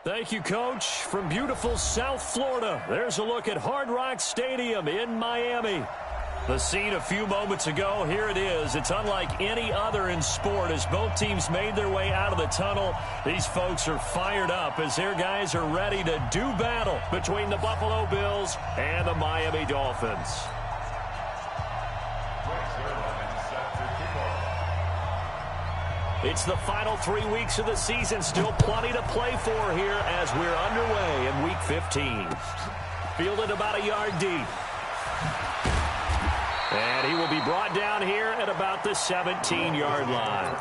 Thank you, Coach. From beautiful South Florida, there's a look at Hard Rock Stadium in Miami. The scene a few moments ago, here it is. It's unlike any other in sport as both teams made their way out of the tunnel. These folks are fired up as their guys are ready to do battle between the Buffalo Bills and the Miami Dolphins. It's the final 3 weeks of the season. Still plenty to play for here as we're underway in Week 15. Fielded about a yard deep. And he will be brought down here at about the 17-yard line.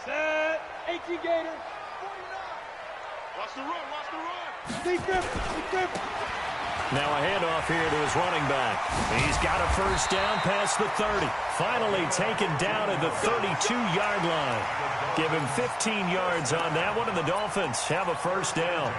Set. 18 Gator. 49. Watch the run. Watch the run. Steve Griffin. Now a handoff here to his running back. He's got a first down past the 30. Finally taken down at the 32-yard line. Give him 15 yards on that one, and the Dolphins have a first down.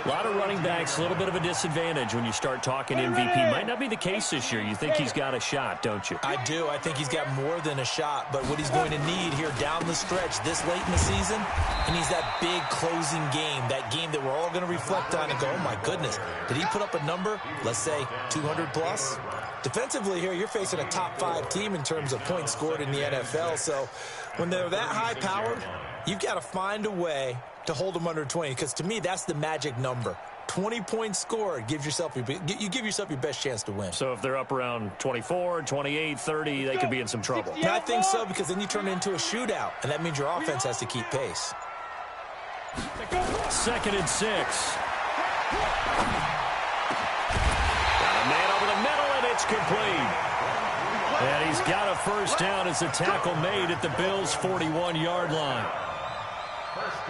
A lot of running backs, a little bit of a disadvantage when you start talking MVP. Might not be the case this year. You think he's got a shot, don't you? I do. I think he's got more than a shot. But what he's going to need here down the stretch this late in the season, he needs that big closing game, that game that we're all going to reflect on and go, oh, my goodness, did he put up a number, let's say 200 plus? Defensively here, you're facing a top 5 team in terms of points scored in the NFL. So when they're that high-powered, you've got to find a way to hold them under 20, because to me, that's the magic number. 20 points scored, you give yourself your best chance to win. So if they're up around 24, 28, 30, they could be in some trouble. And I think so, because then you turn it into a shootout, and that means your offense has to keep pace. 2nd and 6. Got a man over the middle, and it's complete. And he's got a first down as a tackle made at the Bills' 41-yard line.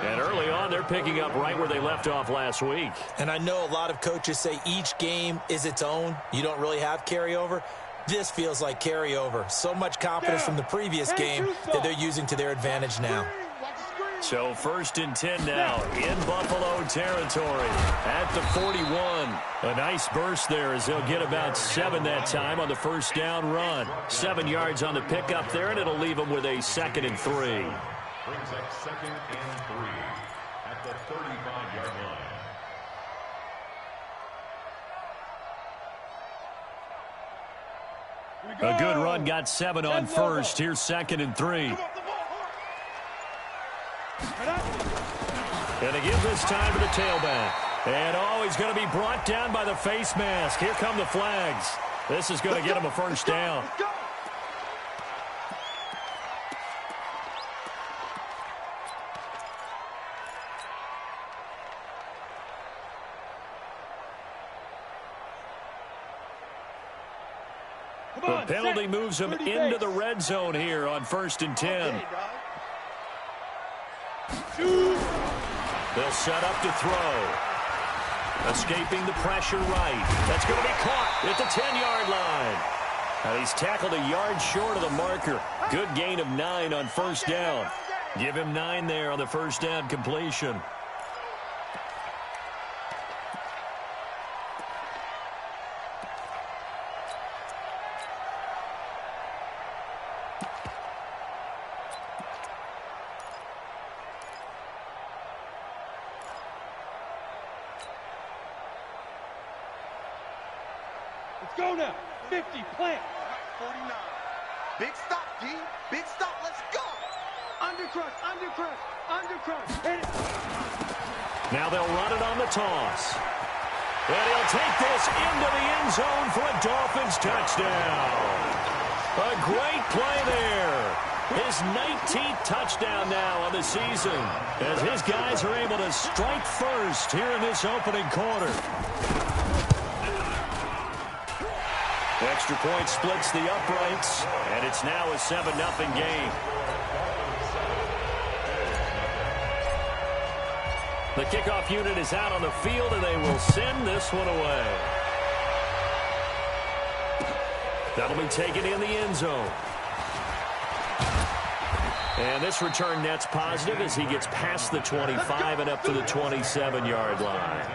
And early on, they're picking up right where they left off last week. And I know a lot of coaches say each game is its own. You don't really have carryover. This feels like carryover. So much confidence from the previous game that they're using to their advantage now. So 1st and 10 now in Buffalo territory at the 41. A nice burst there as they'll get about 7 that time on the first down run. 7 yards on the pickup there, and it'll leave them with a 2nd and 3. Brings up 2nd and 3 at the 35-yard line. A good run, got 7 on first. Here's 2nd and 3. And they give this time to the tailback. And he's going to be brought down by the face mask. Here come the flags. This is going to get him a first down. The penalty moves him into the red zone here on 1st and 10. They'll set up to throw. Escaping the pressure right. That's going to be caught at the 10-yard line. And he's tackled a yard short of the marker. Good gain of 9 on first down. Give him 9 there on the first down completion. Go now. 50, plant. 49. Big stop, D. Big stop. Let's go. Undercrush. Hit it. Now they'll run it on the toss. And he'll take this into the end zone for a Dolphins touchdown. A great play there. His 19th touchdown now on the season as his guys are able to strike first here in this opening quarter. Extra point splits the uprights, and it's now a 7-0 game. The kickoff unit is out on the field, and they will send this one away. That'll be taken in the end zone. And this return net's positive as he gets past the 25 and up to the 27-yard line.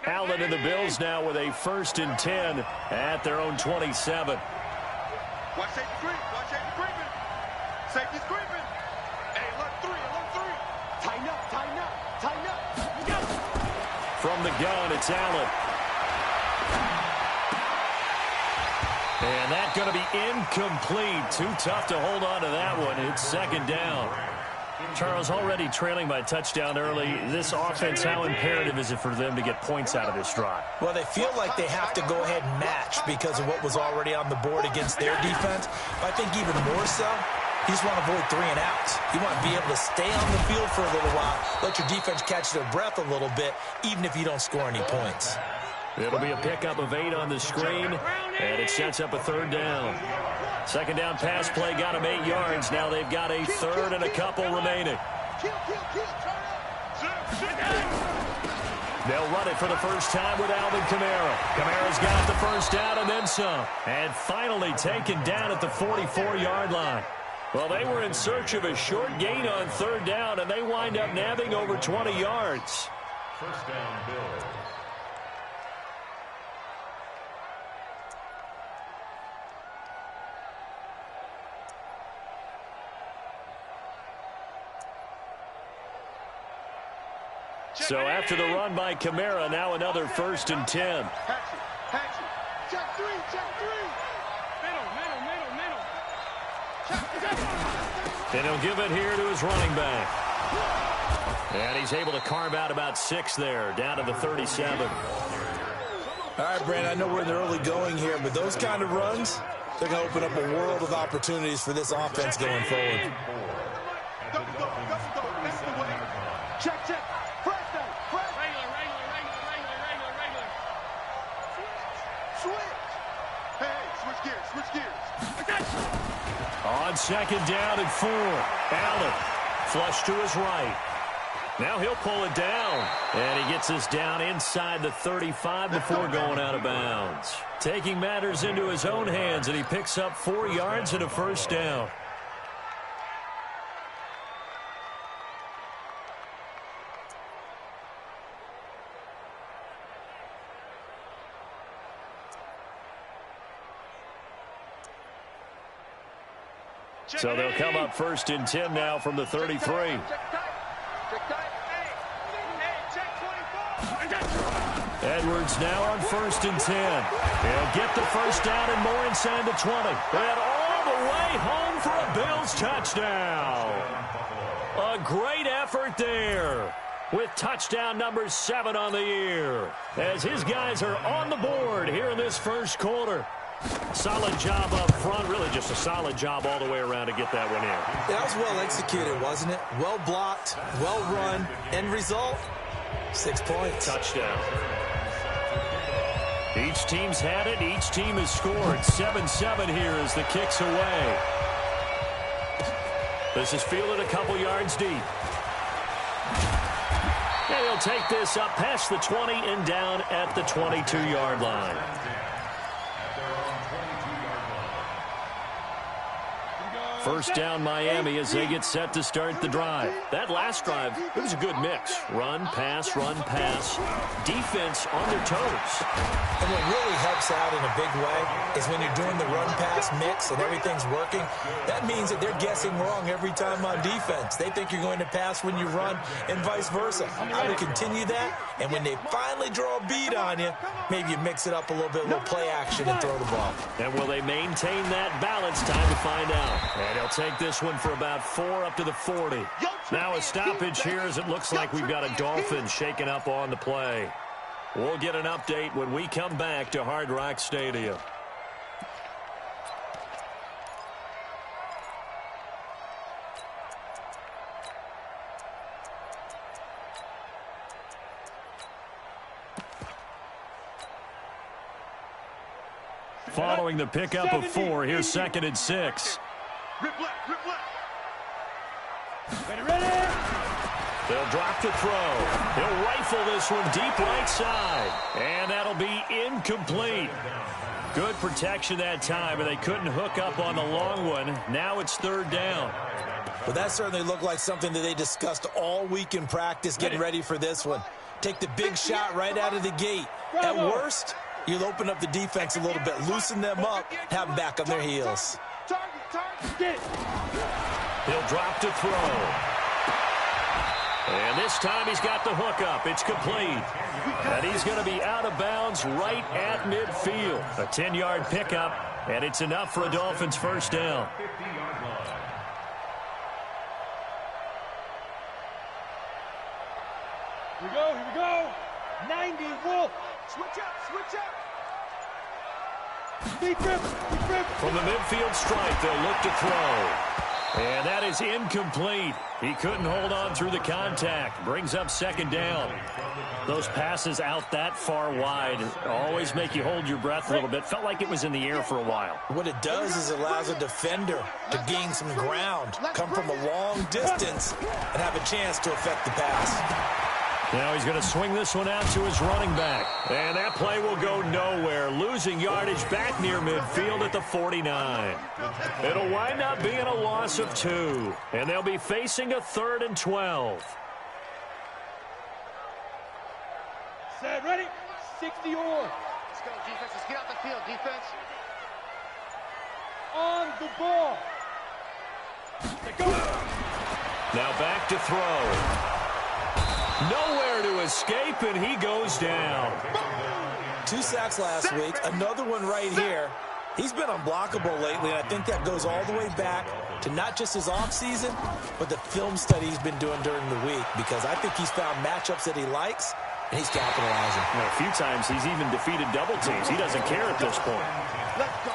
Allen and the Bills now with a 1st and 10 at their own 27. Watch safety creep. Watch safety creeping. Safety's creeping. Hey, look three. Tighten up. Tighten up. Go. From the gun, it's Allen. And that's going to be incomplete. Too tough to hold on to that one. It's 2nd down. Charles, already trailing by a touchdown early. This offense, how imperative is it for them to get points out of this drive? Well, they feel like they have to go ahead and match because of what was already on the board against their defense. But I think even more so, you just want to avoid 3 and outs. You want to be able to stay on the field for a little while, let your defense catch their breath a little bit, even if you don't score any points. It'll be a pickup of 8 on the screen, and it sets up a 3rd down. 2nd down pass play got them 8 yards. Now they've got a 3rd and a couple remaining. They'll run it for the first time with Alvin Kamara. Kamara's got the 1st down and then some. And finally taken down at the 44-yard line. Well, they were in search of a short gain on 3rd down, and they wind up nabbing over 20 yards. 1st down, Bills. So after the run by Kamara, now another 1st and 10. Check three. Middle. And he'll give it here to his running back. And he's able to carve out about 6 there, down to the 37. All right, Brandon, I know we're in the early going here, but those kind of runs, they're going to open up a world of opportunities for this offense going forward. Double. That's the way. Check. Press down. Regular. Switch. Hey, switch gears. On 2nd down and 4. Allen flush to his right. Now he'll pull it down. And he gets us down inside the 35 before going out of bounds. Taking matters into his own hands, and he picks up 4 yards and a 1st down. So they'll come up 1st and 10 now from the 33. Check tight. Edwards now on 1st and 10. He'll get the 1st down and more inside the 20. And all the way home for a Bills touchdown. A great effort there with touchdown number 7 on the year. As his guys are on the board here in this 1st quarter. Solid job up front, really just a solid job all the way around to get that one in. That was well executed, wasn't it? Well blocked, well run. End result, 6 points. Touchdown. Each team's had it. Each team has scored. 7-7 here as the kick's away. This is fielded a couple yards deep. And he'll take this up past the 20 and down at the 22-yard line. First down Miami as they get set to start the drive. That last drive, it was a good mix. Run, pass, defense on their toes. And what really helps out in a big way is when you're doing the run-pass mix and everything's working, that means that they're guessing wrong every time on defense. They think you're going to pass when you run and vice versa. I would continue that, and when they finally draw a bead on you, maybe you mix it up a little bit, a little play action and throw the ball. And will they maintain that balance? Time to find out. And he'll take this one for about 4 up to the 40. Now a stoppage here as it looks like we've got a Dolphin shaking up on the play. We'll get an update when we come back to Hard Rock Stadium. following the pickup of 4. Here's 2nd and 6. Rip left, rip left. Ready, ready. They'll drop to throw. He'll rifle this one deep right side. And that'll be incomplete. Good protection that time, and they couldn't hook up on the long one. Now it's 3rd down. Well, that certainly looked like something that they discussed all week in practice, getting ready for this one. Take the big shot right out of the gate. At worst, you'll open up the defense a little bit, loosen them up, have them back on their heels. He'll drop to throw. And this time he's got the hookup. It's complete. And he's going to be out of bounds right at midfield. A 10-yard pickup, and it's enough for a Dolphins first down. Here we go, here we go. 90, Wolf. Switch up, switch up. Deep grip, deep grip. From the midfield stripe, they'll look to throw. And that is incomplete. He couldn't hold on through the contact. Brings up 2nd down. Those passes out that far wide always make you hold your breath a little bit. Felt like it was in the air for a while. What it does is it allows a defender to gain some ground, come from a long distance, and have a chance to affect the pass. Now he's going to swing this one out to his running back. And that play will go nowhere. Losing yardage back near midfield at the 49. It'll wind up being a loss of 2. And they'll be facing a 3rd and 12. Set, ready. 60 or. Let's go, defense. Let's get out the field, defense. On the ball. Let go. Now back to throw. Nowhere to escape, and he goes down. 2 sacks last week, another one right here. He's been unblockable lately, and I think that goes all the way back to not just his offseason, but the film study he's been doing during the week, because I think he's found matchups that he likes, and he's capitalizing. Well, a few times he's even defeated double teams. He doesn't care at this point. Let's go.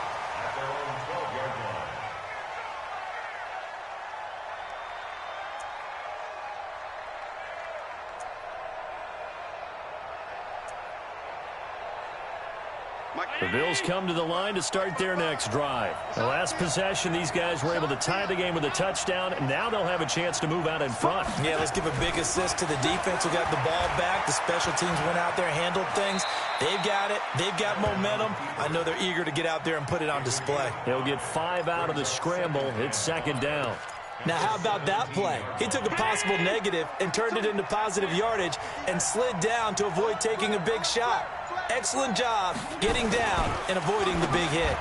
The Bills come to the line to start their next drive. The last possession, these guys were able to tie the game with a touchdown, and now they'll have a chance to move out in front. Yeah, let's give a big assist to the defense who got the ball back. The special teams went out there, handled things. They've got it. They've got momentum. I know they're eager to get out there and put it on display. They'll get 5 out of the scramble. It's 2nd down. Now, how about that play? He took a possible negative and turned it into positive yardage and slid down to avoid taking a big shot. Excellent job getting down and avoiding the big hit.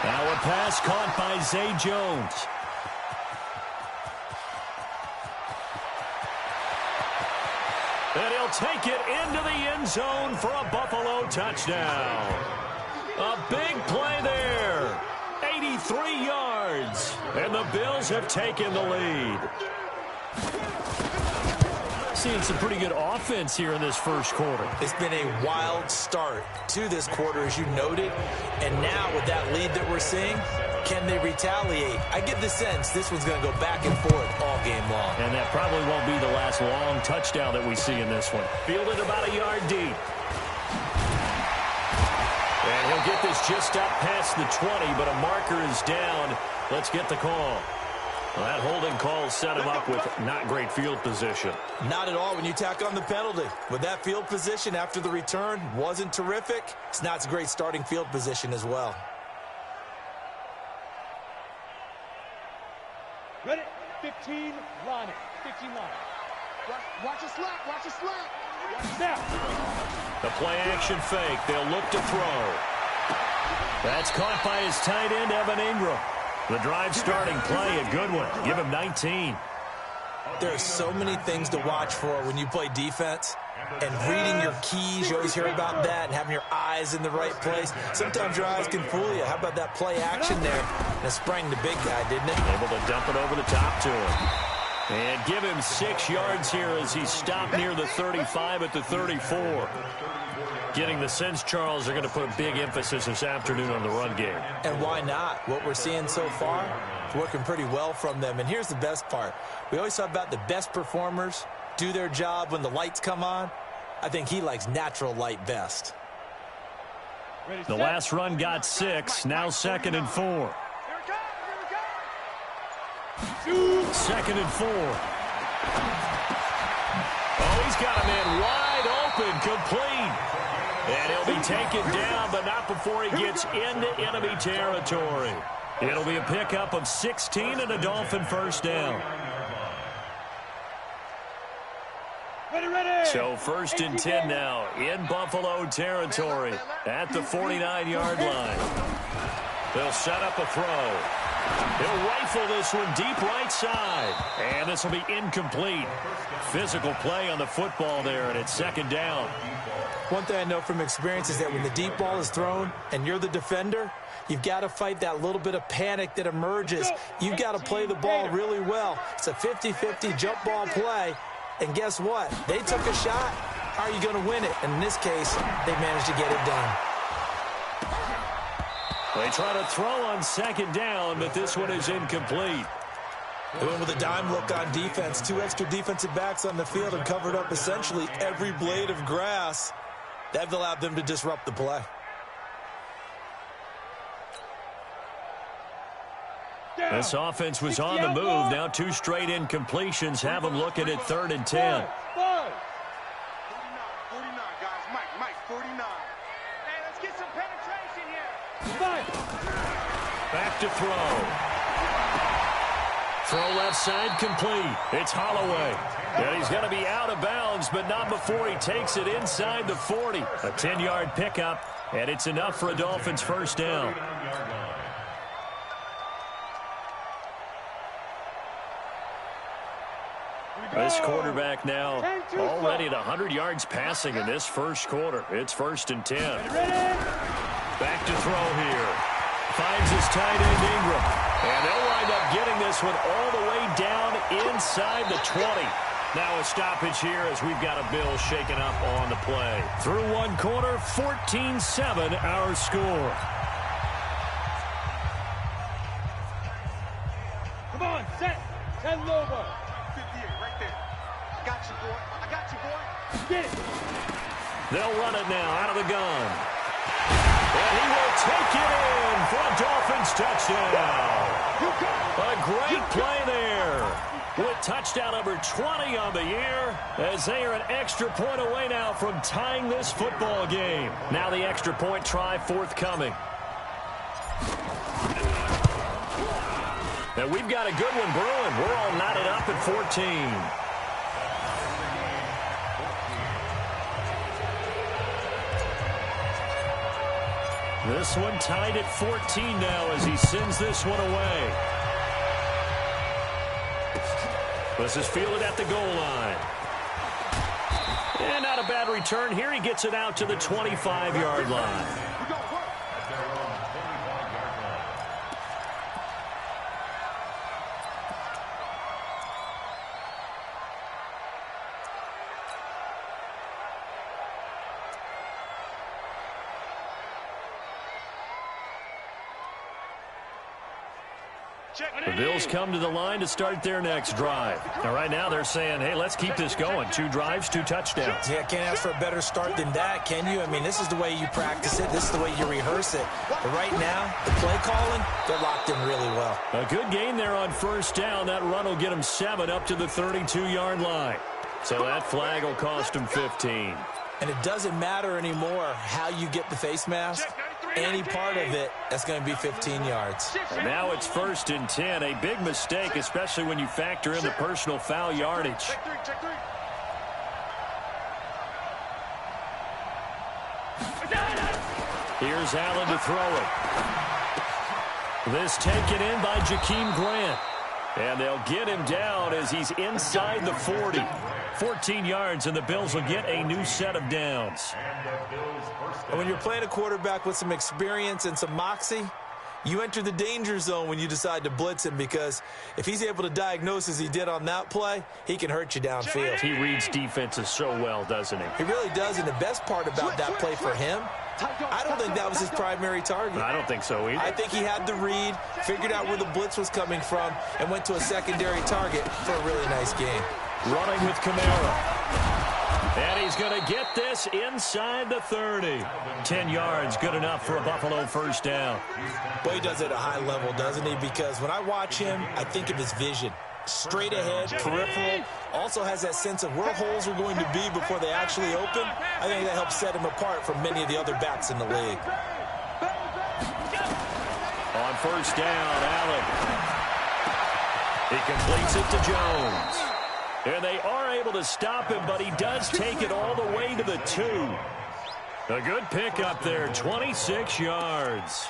Now a pass caught by Zay Jones. And he'll take it into the end zone for a Buffalo touchdown. A big play there. 83 yards. And the Bills have taken the lead. Seeing some pretty good offense here in this first quarter. It's been a wild start to this quarter, as you noted. And now with that lead that we're seeing, can they retaliate? I get the sense this one's going to go back and forth all game long. And that probably won't be the last long touchdown that we see in this one. Fielded about a yard deep. And he'll get this just up past the 20, but a marker is down. Let's get the call. Well, that holding call set him up with not great field position. Not at all when you tack on the penalty. With that field position after the return wasn't terrific. It's not a great starting field position as well. Ready? 15, line it. 15 line. Watch a slant, watch a slant. Now. The play action fake. They'll look to throw. That's caught by his tight end, Evan Ingram. The drive starting play, a good one. Give him 19. There are so many things to watch for when you play defense. And reading your keys, you always hear about that, and having your eyes in the right place. Sometimes your eyes can fool you. How about that play action there? And it sprang the big guy, didn't it? Able to dump it over the top to him. And give him 6 yards here as he stopped near the 35 at the 34. Getting the sense, Charles, they're going to put a big emphasis this afternoon on the run game. And why not? What we're seeing so far is working pretty well from them. And here's the best part. We always talk about the best performers do their job when the lights come on. I think he likes natural light best. The last run got 6. Now 2nd and 4. Second and 4. Oh, he's got a man wide open, complete. And he'll be taken down, but not before he gets into enemy territory. It'll be a pickup of 16 and a Dolphin first down. So 1st and 10 now in Buffalo territory at the 49-yard line. They'll set up a throw. He'll rifle this one deep right side. And this will be incomplete. Physical play on the football there, and it's 2nd down. One thing I know from experience is that when the deep ball is thrown and you're the defender, you've got to fight that little bit of panic that emerges. You've got to play the ball really well. It's a 50-50 jump ball play. And guess what? They took a shot. How are you going to win it? And in this case, they managed to get it done. They try to throw on 2nd down, but this one is incomplete. They went with a dime look on defense. 2 extra defensive backs on the field and covered up essentially every blade of grass. That allowed them to disrupt the play. This offense was on the move. Now 2 straight incompletions have them looking at 3rd and 10. 49, guys. Mike, 49. Hey, let's get some penetration here. Back to throw. Throw left side complete. It's Holloway. And he's going to be out of bounds, but not before he takes it inside the 40. A 10-yard pickup, and it's enough for a Dolphins first down. This quarterback now already at 100 yards passing in this first quarter. It's 1st and 10. Back to throw here. Finds his tight end Ingram. And they'll wind up getting this one all the way down inside the 20. Now a stoppage here as we've got a Bill shaken up on the play. Through one quarter, 14-7 our score. Come on, set. 10 over. 58 right there. I got you, boy. I got you, boy. Get it. They'll run it now out of the gun. And he will take it in for a Dolphins touchdown. A great play there. With touchdown number 20 on the year, as they are an extra point away now from tying this football game. Now the extra point try forthcoming. And we've got a good one brewing. We're all knotted up at 14. This one tied at 14 now as he sends this one away. This is fielded at the goal line. And not a bad return here. He gets it out to the 25-yard line. The Bills come to the line to start their next drive. Now, right now, they're saying, hey, let's keep this going. 2 drives, 2 touchdowns. Yeah, can't ask for a better start than that, can you? I mean, this is the way you practice it. This is the way you rehearse it. But right now, the play calling, they're locked in really well. A good gain there on first down. That run will get them 7 up to the 32-yard line. So that flag will cost them 15. And it doesn't matter anymore how you get the face mask. Any part of it, that's going to be 15 yards. And now it's 1st and 10. A big mistake, especially when you factor in the personal foul yardage. Check 3. Here's Allen to throw it. This taken in by Jakeem Grant. And they'll get him down as he's inside the 40. 14 yards, and the Bills will get a new set of downs. And when you're playing a quarterback with some experience and some moxie, you enter the danger zone when you decide to blitz him, because if he's able to diagnose as he did on that play, he can hurt you downfield. He reads defenses so well, doesn't he? He really does, and the best part about that play for him, I don't think that was his primary target. I don't think so either. I think he had the read, figured out where the blitz was coming from, and went to a secondary target for a really nice game. Running with Kamara. And he's going to get this inside the 30. 10 yards, good enough for a Buffalo first down. Well, he does it at a high level, doesn't he? Because when I watch him, I think of his vision. Straight ahead, peripheral, also has that sense of where holes are going to be before they actually open. I think that helps set him apart from many of the other backs in the league. On first down, Allen. He completes it to Jones. And they are able to stop him, but he does take it all the way to the 2. A good pickup there, 26 yards.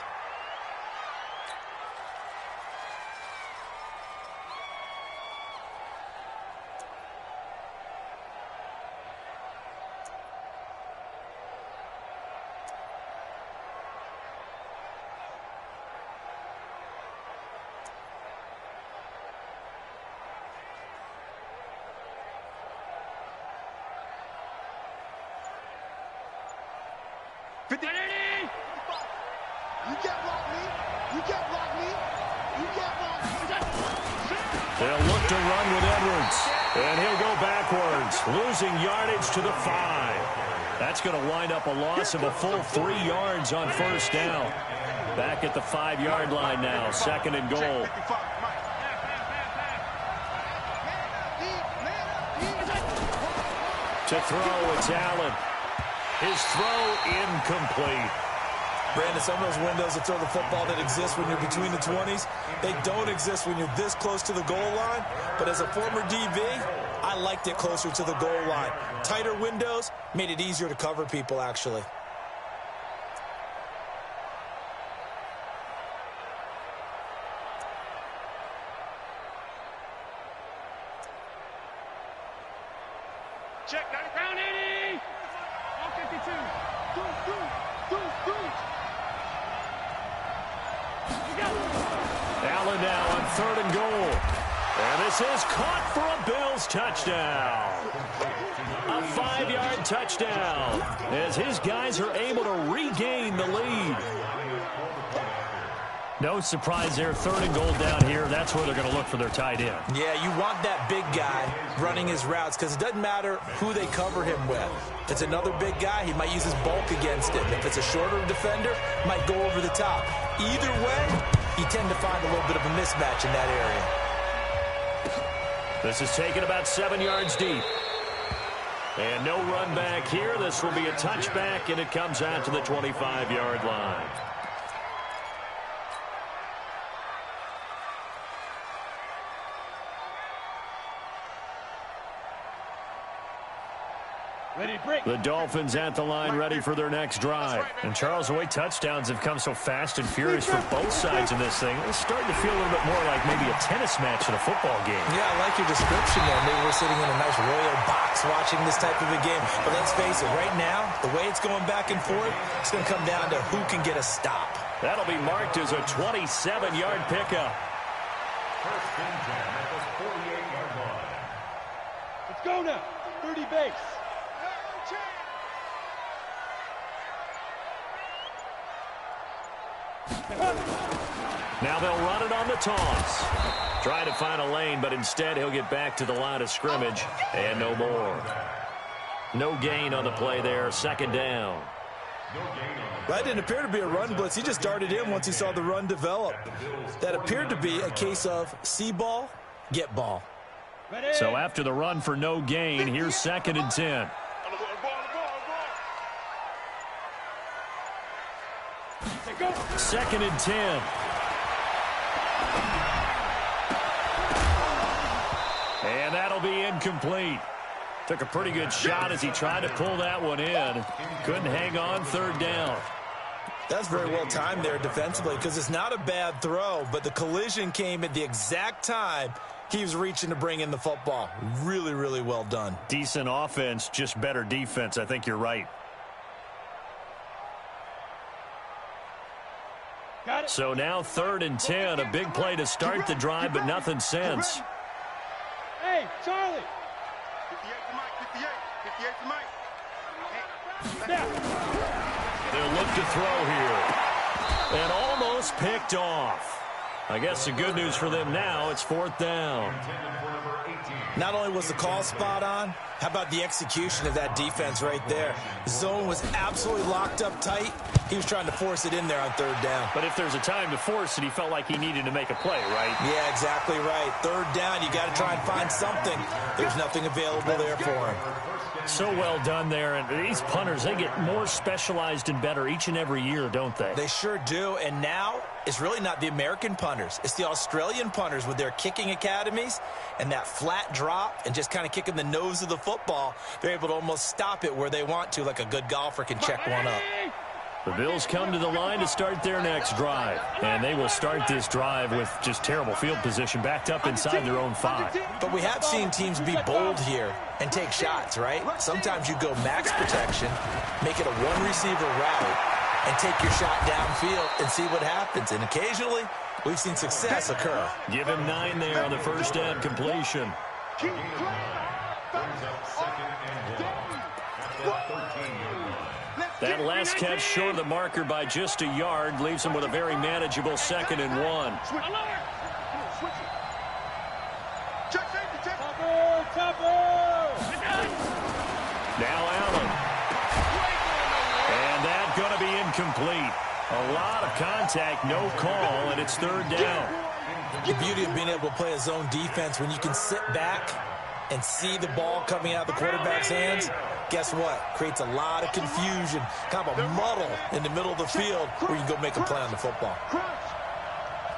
They'll look to run with Edwards. And he'll go backwards, losing yardage to the 5. That's going to wind up a loss of a full 3 yards on first down. Back at the 5-yard line now, 2nd and goal. To throw, it's Allen. His throw incomplete. Brandon, some of those windows to throw the football that exist when you're between the 20s, they don't exist when you're this close to the goal line. But as a former DB, I liked it closer to the goal line. Tighter windows made it easier to cover people, actually. Check, 90 pound 80. All 52. Do. Allen now on 3rd and goal. And this is caught for a Bills touchdown. A 5-yard touchdown as his guys are able to regain the lead. No surprise there, 3rd and goal down here. That's where they're going to look for their tight end. Yeah, you want that big guy running his routes because it doesn't matter who they cover him with. If it's another big guy, he might use his bulk against him. If it's a shorter defender, he might go over the top. Either way, you tend to find a little bit of a mismatch in that area. This is taken about 7 yards deep. And no run back here. This will be a touchback, and it comes out to the 25-yard line. The Dolphins at the line, ready for their next drive. And Charles, the way touchdowns have come so fast and furious for both sides in this thing, it's starting to feel a little bit more like maybe a tennis match in a football game. Yeah, I like your description there. Maybe we're sitting in a nice royal box watching this type of a game. But let's face it, right now, the way it's going back and forth, it's going to come down to who can get a stop. That'll be marked as a 27-yard pickup. First and 10 at the 48-yard line. Let's go now. 30 base. Now they'll run it on the toss. Trying to find a lane, but instead he'll get back to the line of scrimmage. And no more. No gain on the play there. 2nd down. That didn't appear to be a run blitz. He just darted in once he saw the run develop. That appeared to be a case of see ball, get ball. So after the run for no gain, here's 2nd and 10. Second and 10. And that'll be incomplete. Took a pretty good shot as he tried to pull that one in. Couldn't hang on, 3rd down. That's very well timed there defensively because it's not a bad throw, but the collision came at the exact time he was reaching to bring in the football. Really, really well done. Decent offense, just better defense. I think you're right. So now 3rd and 10, a big play to start the drive, but nothing since. Hey, Charlie. 58 to Mike, 58 to Mike. They'll look to throw here. And almost picked off. I guess the good news for them now, it's 4th down. Not only was the call spot on, how about the execution of that defense right there? Zone was absolutely locked up tight. He was trying to force it in there on 3rd down. But if there's a time to force it, he felt like he needed to make a play, right? Yeah, exactly right. 3rd down, you got to try and find something. There's nothing available there for him. So well done there. And these punters, they get more specialized and better each and every year, don't they? They sure do. And now it's really not the American punters. It's the Australian punters with their kicking academies and that flat drop and just kind of kicking the nose of the football. They're able to almost stop it where they want to, like a good golfer can check one up. The Bills come to the line to start their next drive. And they will start this drive with just terrible field position, backed up inside their own 5. But we have seen teams be bold here and take shots, right? Sometimes you go max protection, make it a one-receiver route, and take your shot downfield and see what happens. And occasionally, we've seen success occur. Give him 9 there on the first down completion. That last catch short of the marker by just a yard leaves him with a very manageable 2nd and 1. Now Allen. And that's going to be incomplete. A lot of contact, no call, and it's 3rd down. The beauty of being able to play a zone defense when you can sit back and see the ball coming out of the quarterback's hands, guess what? Creates a lot of confusion, kind of a muddle in the middle of the field where you can go make a play on the football.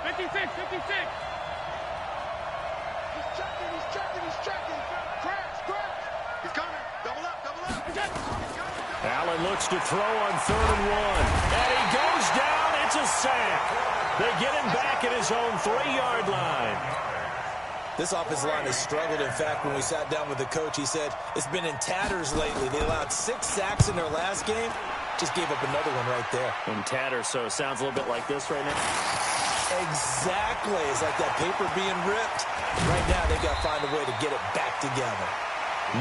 56, 56. He's checking. Crash. He's coming. Double up. Allen looks to throw on 3rd and 1. And he goes down. It's a sack. They get him back at his own 3-yard line. This offensive line has struggled. In fact, when we sat down with the coach, he said it's been in tatters lately. They allowed 6 sacks in their last game. Just gave up another one right there. In tatters, so it sounds a little bit like this right now. Exactly. It's like that paper being ripped. Right now, they've got to find a way to get it back together.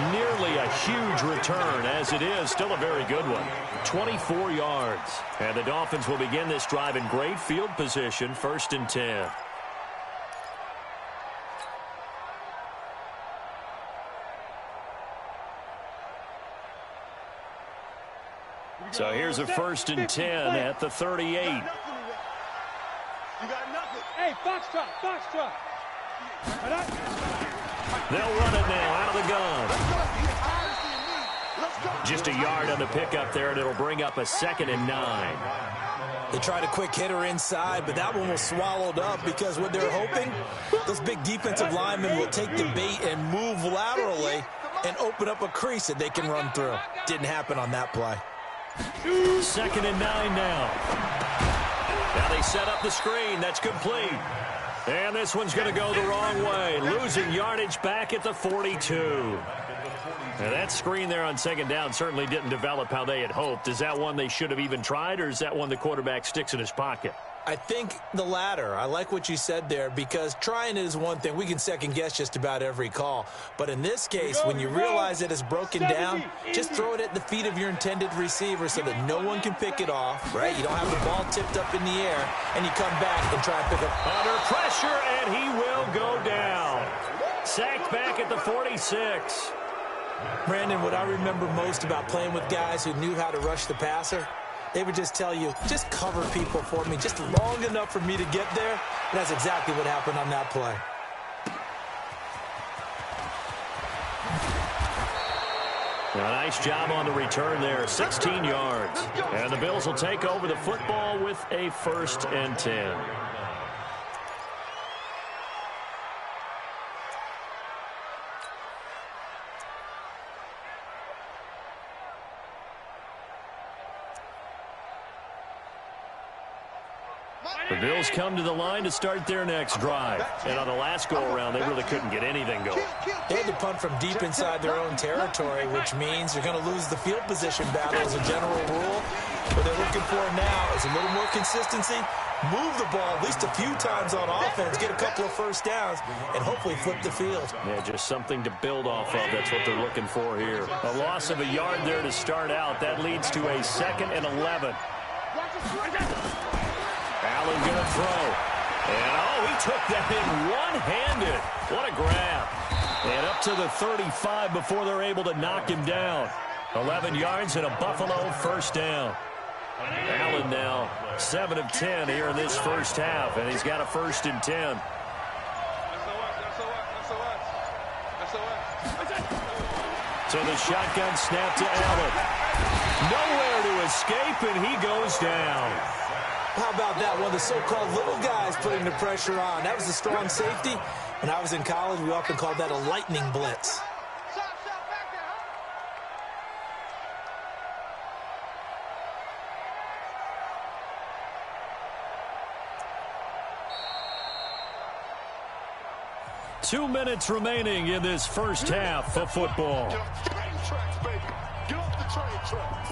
Nearly a huge return, as it is still a very good one. 24 yards. And the Dolphins will begin this drive in great field position, 1st and 10. So here's a 1st and 10 at the 38. You got nothing. Hey, Foxtrot. They'll run it now out of the gun. Just a yard on the pickup there, and it'll bring up a 2nd and 9. They tried a quick hitter inside, but that one was swallowed up because what they're hoping, those big defensive linemen will take the bait and move laterally and open up a crease that they can run through. Didn't happen on that play. 2nd and 9 now. Now they set up the screen. That's complete. And this one's going to go the wrong way. Losing yardage back at the 42. Now that screen there on 2nd down certainly didn't develop how they had hoped. Is that one they should have even tried, or is that one the quarterback sticks in his pocket? I think the latter. I like what you said there, because trying is one thing. We can second-guess just about every call. But in this case, when you realize it is broken down, just throw it at the feet of your intended receiver so that no one can pick it off, right? You don't have the ball tipped up in the air, and you come back and try and pick up. Under pressure, and he will go down. Sacked back at the 46. Brandon, what I remember most about playing with guys who knew how to rush the passer, they would just tell you, just cover people for me, just long enough for me to get there. And that's exactly what happened on that play. A nice job on the return there, 16 yards. And the Bills will take over the football with a 1st and 10. The Bills come to the line to start their next drive. And on the last go-around, they really couldn't get anything going. They had to punt from deep inside their own territory, which means you're going to lose the field position battle as a general rule. What they're looking for now is a little more consistency, move the ball at least a few times on offense, get a couple of first downs, and hopefully flip the field. Yeah, just something to build off of. That's what they're looking for here. A loss of a yard there to start out. That leads to a 2nd and 11. Allen going to throw. And, oh, he took that in one-handed. What a grab. And up to the 35 before they're able to knock him down. 11 yards and a Buffalo first down. Allen now 7 of 10 here in this first half, and he's got a 1st and 10. So the shotgun snap to Allen. Nowhere to escape, and he goes down. How about that? One of the so-called little guys putting the pressure on. That was a strong safety. When I was in college, we often called that a lightning blitz. 2 minutes remaining in this first half of football. Get off the train tracks, baby. Get off the train tracks.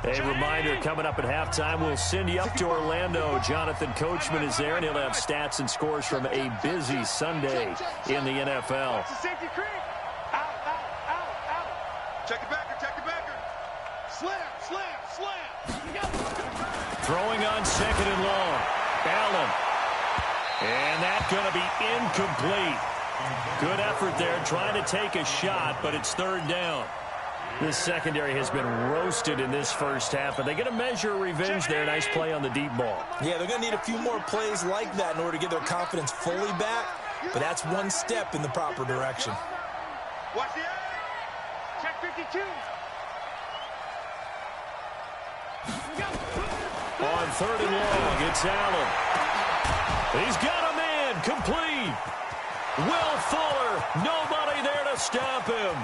A reminder, coming up at halftime, we'll send you up to Orlando. Jonathan Coachman is there, and he'll have stats and scores from a busy Sunday in the NFL. Safety creep. Out. Check it backer. Slam. Throwing on 2nd and long. Allen. And that's going to be incomplete. Good effort there, trying to take a shot, but it's 3rd down. This secondary has been roasted in this first half, but they get a measure of revenge there. Nice play on the deep ball. Yeah, they're going to need a few more plays like that in order to get their confidence fully back, but that's one step in the proper direction. Watch the eye. Check 52. On 3rd and long, it's Allen. He's got a man, complete. Will Fuller, nobody there to stop him.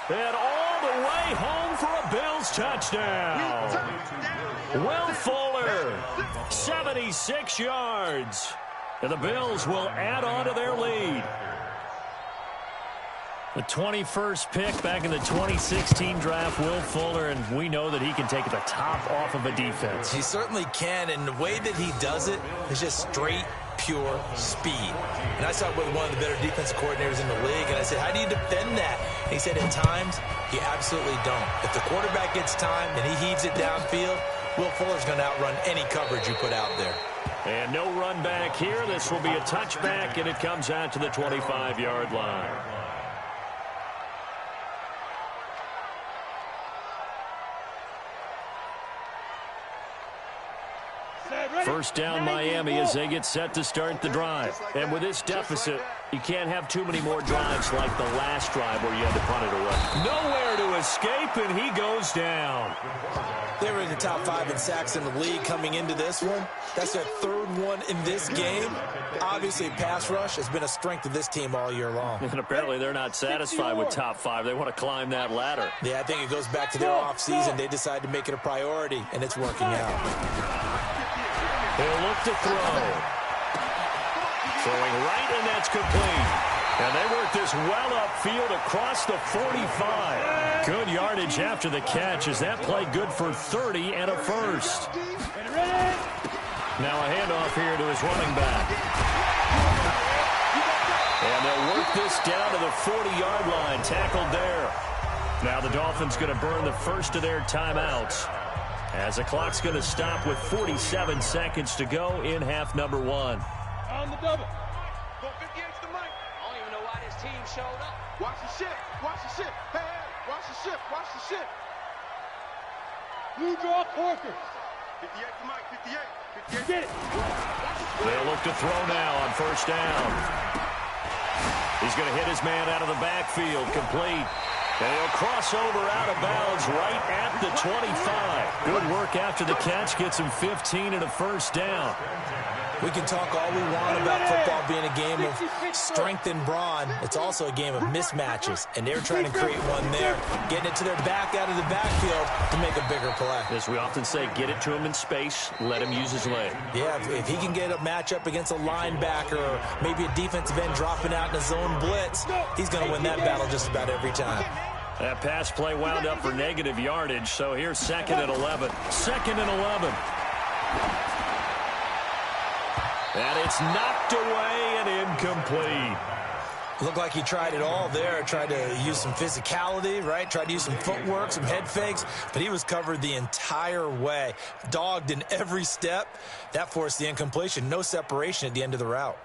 And all the way home for a Bills touchdown. Will Fuller, 76 yards. And the Bills will add on to their lead. The 21st pick back in the 2016 draft, Will Fuller, and we know that he can take the top off of a defense. He certainly can, and the way that he does it is just straight, pure speed. And I saw it with one of the better defensive coordinators in the league, and I said, how do you defend that? And he said, at times, you absolutely don't. If the quarterback gets time and he heaves it downfield, Will Fuller's going to outrun any coverage you put out there. And no run back here. This will be a touchback, and it comes out to the 25-yard line. First down Miami as they get set to start the drive. And with this deficit, you can't have too many more drives like the last drive where you had to punt it away. Nowhere to escape, and he goes down. They were in the top 5 in sacks in the league coming into this one. That's their 3rd one in this game. Obviously, pass rush has been a strength of this team all year long. And apparently they're not satisfied with top 5. They want to climb that ladder. Yeah, I think it goes back to their offseason. They decided to make it a priority, and it's working out. He'll look to throw. Throwing right, and that's complete. And they work this well upfield across the 45. Good yardage after the catch as that play good for 30 and a first. Now a handoff here to his running back. And they'll work this down to the 40-yard line, tackled there. Now the Dolphins going to burn the first of their timeouts, as the clock's going to stop with 47 seconds to go in half number 1. On the double. Go 58's the mic. I don't even know why this team showed up. Watch the ship. Hey, watch the ship. Blue draw Corker. 58's the mic, 58. Get it. They'll look to throw now on first down. He's going to hit his man out of the backfield, complete. And he'll cross over out of bounds right at the 25. Good work after the catch. Gets him 15 and a first down. We can talk all we want about football being a game of strength and brawn. It's also a game of mismatches, and they're trying to create one there, getting it to their back out of the backfield to make a bigger play. As we often say, get it to him in space, let him use his leg. Yeah, if he can get a matchup against a linebacker or maybe a defensive end dropping out in a zone blitz, he's going to win that battle just about every time. That pass play wound up for negative yardage, so here's 2nd and 11. 2nd and 11. And it's knocked away and incomplete. Looked like he tried it all there. Tried to use some physicality, right? Tried to use some footwork, some head fakes, but he was covered the entire way. Dogged in every step. That forced the incompletion. No separation at the end of the route.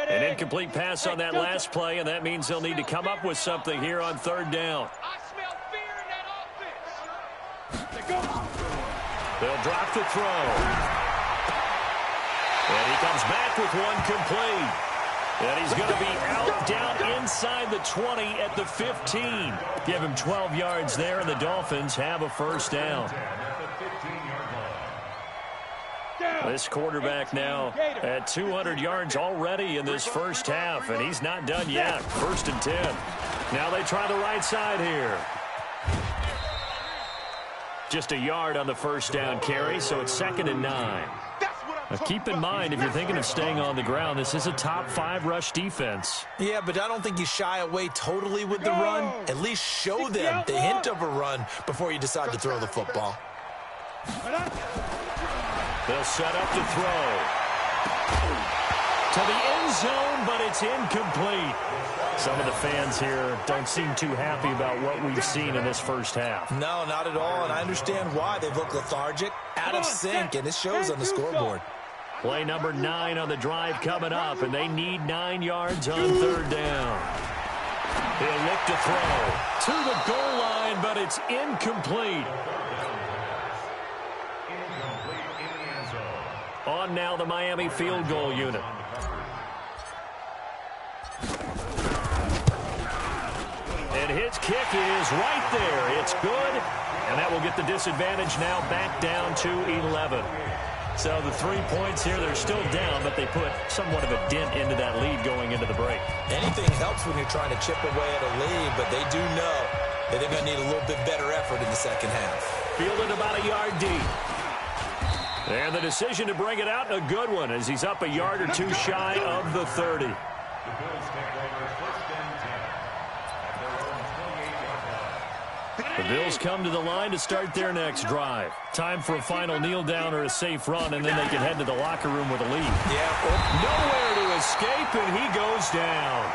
An incomplete pass on that last play, and that means they'll need to come up with something here on third down. I smell fear in that offense. They go. They'll drop the throw. And he comes back with one complete. And he's going to be out down inside the 20 at the 15. Give him 12 yards there, and the Dolphins have a first down. This quarterback now at 200 yards already in this first half, and he's not done yet. 1st and 10. Now they try the right side here. Just a yard on the first down carry, so it's 2nd and 9. Now keep in mind, if you're thinking of staying on the ground, this is a top 5 rush defense. Yeah, but I don't think you shy away totally with the run. At least show them the hint of a run before you decide to throw the football. They'll set up to throw. To the end zone, but it's incomplete. Some of the fans here don't seem too happy about what we've seen in this first half. No, not at all, and I understand why. They've looked lethargic, out of sync, and it shows on the scoreboard. Play number 9 on the drive coming up, and they need 9 yards on third down. He'll look to throw to the goal line, but it's incomplete. On now the Miami field goal unit. And his kick is right there. It's good, and that will get the disadvantage now back down to 11. So the 3 points here, they're still down, but they put somewhat of a dent into that lead going into the break. Anything helps when you're trying to chip away at a lead, but they do know that they're going to need a little bit better effort in the second half. Fielded about a yard deep. And the decision to bring it out, a good one, as he's up a yard or two shy of the 30. The Bills come to the line to start their next drive. Time for a final kneel down or a safe run, and then they can head to the locker room with a lead. Yeah. Nowhere to escape, and he goes down.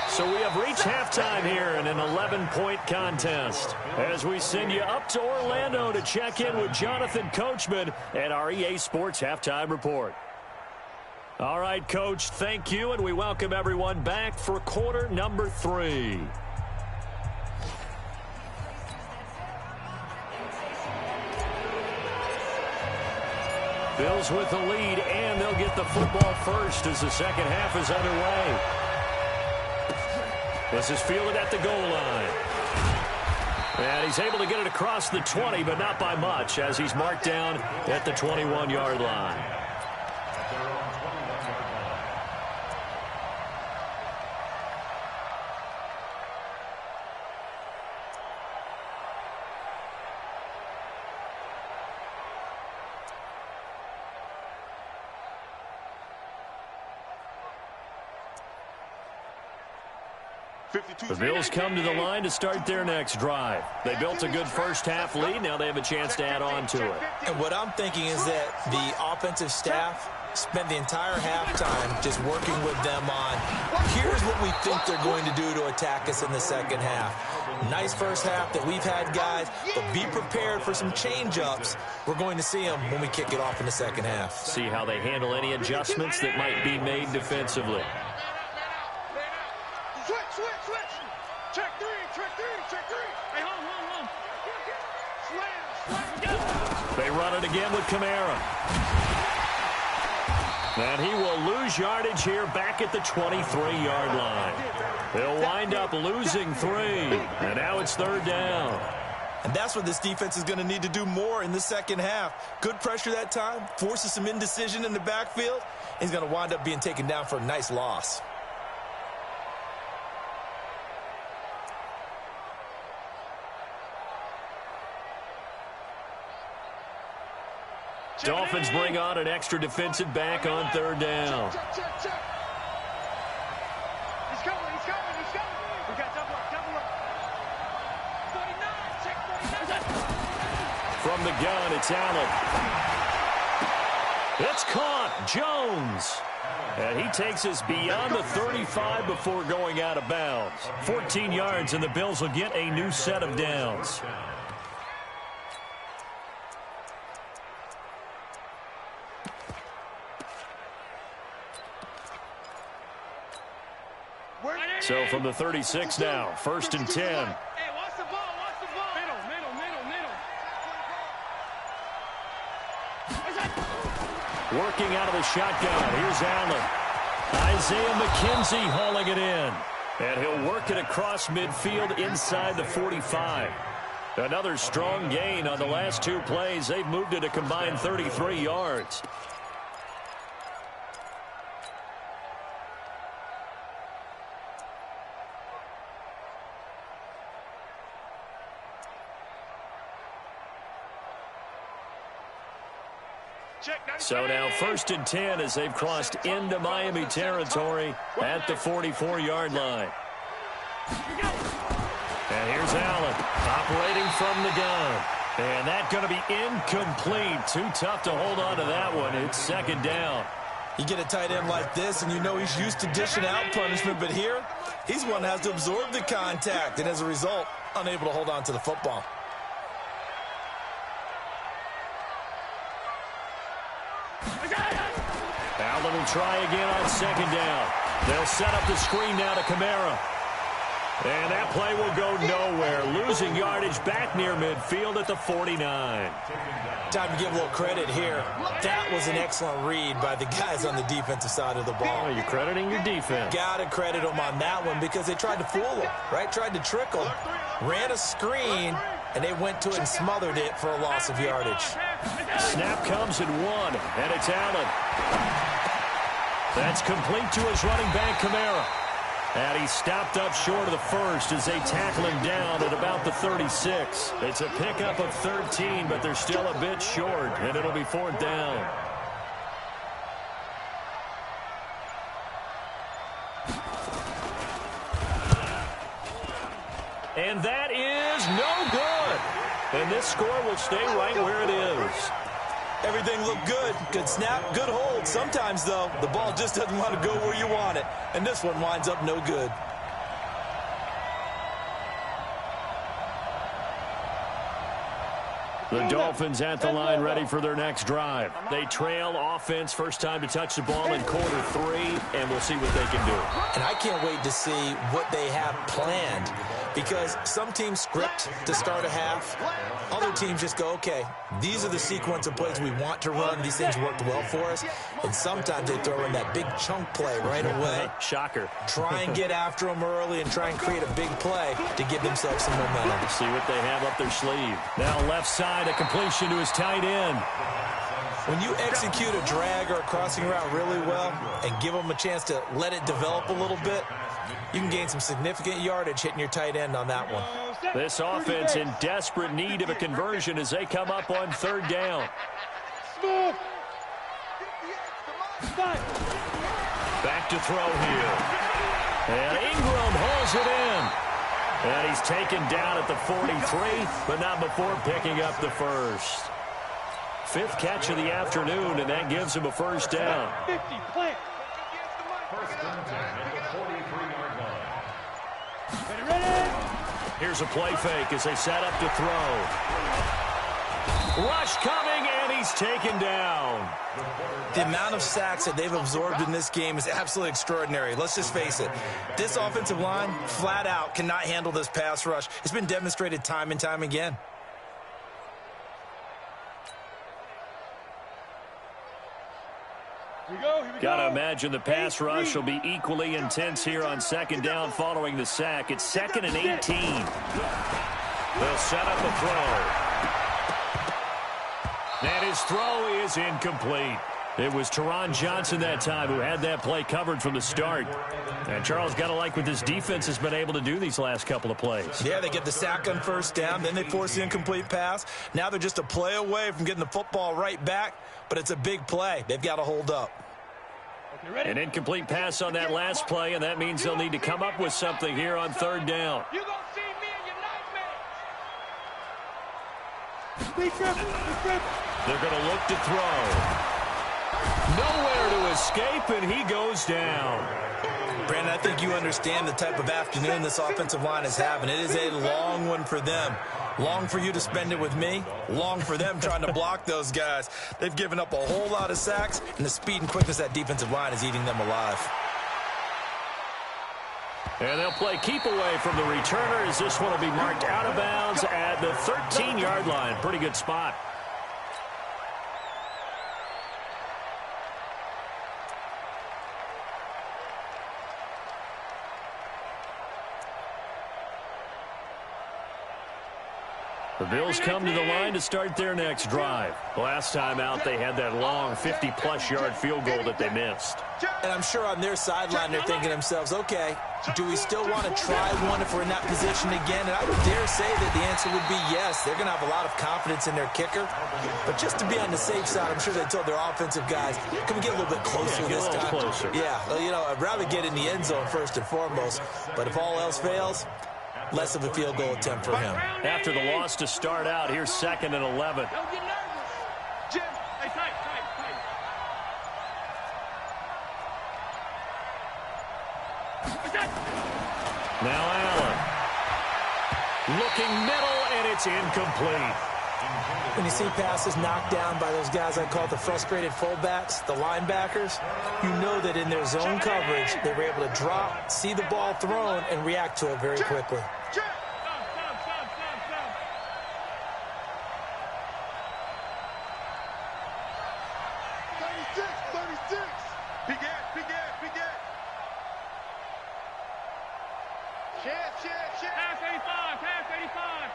So we have reached halftime here in an 11-point contest as we send you up to Orlando to check in with Jonathan Coachman at our EA Sports Halftime Report. All right, Coach, thank you, and we welcome everyone back for quarter number 3. Bills with the lead, and they'll get the football first as the second half is underway. This is fielded at the goal line. And he's able to get it across the 20, but not by much, as he's marked down at the 21-yard line. The Bills come to the line to start their next drive. They built a good first-half lead. Now they have a chance to add on to it. And what I'm thinking is that the offensive staff spent the entire halftime just working with them on, here's what we think they're going to do to attack us in the second half. Nice first half that we've had, guys, but be prepared for some change-ups. We're going to see them when we kick it off in the second half. See how they handle any adjustments that might be made defensively. Switch. Check three. Hey, hold. Slam. They run it again with Kamara. And he will lose yardage here back at the 23-yard line. They'll wind up losing 3. And now it's third down. And that's what this defense is going to need to do more in the second half. Good pressure that time, forces some indecision in the backfield. He's going to wind up being taken down for a nice loss. Dolphins bring on an extra defensive back on third down. from the gun, it's Allen. It's caught. Jones. And he takes us beyond the 35 before going out of bounds. 14 yards, and the Bills will get a new set of downs. So from the 36 now, 1st and 10. Hey, watch the ball, watch the ball. Middle. Working out of the shotgun. Here's Allen. Isaiah McKenzie hauling it in. And he'll work it across midfield inside the 45. Another strong gain on the last 2 plays. They've moved it a combined 33 yards. So now 1st and 10 as they've crossed into Miami territory at the 44-yard line. And here's Allen operating from the gun. And that's going to be incomplete. Too tough to hold on to that one. It's 2nd down. You get a tight end like this, and you know he's used to dishing out punishment. But here, he's one that has to absorb the contact. And as a result, unable to hold on to the football. Allen will try again on 2nd down. They'll set up the screen now to Kamara. And that play will go nowhere. Losing yardage back near midfield at the 49. Time to give a little credit here. That was an excellent read by the guys on the defensive side of the ball. Oh, you're crediting your defense. Got to credit them on that one because they tried to fool him, right? Tried to trick him. Ran a screen, and they went to it and smothered it for a loss of yardage. Snap comes at 1, and it's Allen. That's complete to his running back, Kamara. And he stopped up short of the first as they tackle him down at about the 36. It's a pickup of 13, but they're still a bit short, and it'll be 4th down. And that is no good. And this score will stay right where it is. Everything looked good. Good snap, good hold. Sometimes, though, the ball just doesn't want to go where you want it. And this one winds up no good. The Dolphins at the line ready for their next drive. They trail offense, first time to touch the ball in quarter 3, and we'll see what they can do. And I can't wait to see what they have planned because some teams script to start a half. Other teams just go, okay, these are the sequence of plays we want to run. These things worked well for us. And sometimes they throw in that big chunk play right away. Shocker. Try and get after them early and try and create a big play to give themselves some momentum. Let's see what they have up their sleeve. Now left side, a completion to his tight end. When you execute a drag or a crossing route really well and give them a chance to let it develop a little bit, you can gain some significant yardage hitting your tight end on that one. This offense in desperate need of a conversion as they come up on 3rd down. Back to throw here. And Ingram hauls it in. And he's taken down at the 43, but not before picking up the first. 5th catch of the afternoon, and that gives him a 1st down. 50, play. 1st and 10 at the 43-yard line. Ready? Here's a play fake as they set up to throw. Rush coming, and he's taken down. The amount of sacks that they've absorbed in this game is absolutely extraordinary. Let's just face it. This offensive line, flat out, cannot handle this pass rush. It's been demonstrated time and time again. Got to imagine the pass rush will be equally intense here on 2nd down following the sack. It's 2nd and 18. They'll set up a throw. And his throw is incomplete. It was Teron Johnson that time who had that play covered from the start. And Charles, got to like what this defense has been able to do these last couple of plays. Yeah, they get the sack on 1st down, then they force the incomplete pass. Now they're just a play away from getting the football right back, but it's a big play. They've got to hold up. An incomplete pass on that last play, and that means they'll need to come up with something here on 3rd down. You're going to see me in your They're going to look to throw. Nowhere to escape, and he goes down. Brandon, I think you understand the type of afternoon this offensive line is having. It is a long one for them. Long for you to spend it with me. Long for them trying to block those guys. They've given up a whole lot of sacks, and the speed and quickness of that defensive line is eating them alive. And they'll play keep away from the returner as this one will be marked out of bounds at the 13-yard line. Pretty good spot. The Bills come to the line to start their next drive. Last time out, they had that long 50-plus yard field goal that they missed. And I'm sure on their sideline, they're thinking to themselves, okay, do we still want to try one if we're in that position again? And I would dare say that the answer would be yes. They're going to have a lot of confidence in their kicker. But just to be on the safe side, I'm sure they told their offensive guys, can we get a little bit closer this time? Closer. Yeah, well, you know, I'd rather get in the end zone first and foremost. But if all else fails, less of a field goal attempt for him. After the loss to start out, here's 2nd and 11. Don't get nervous. Jim, hey, tight. Now Allen. Looking middle, and it's incomplete. When you see passes knocked down by those guys I call the frustrated fullbacks, the linebackers, you know that in their zone coverage, they were able to drop, see the ball thrown, and react to it very quickly. Stop. 36. Big Ed. Chance. Pass 85.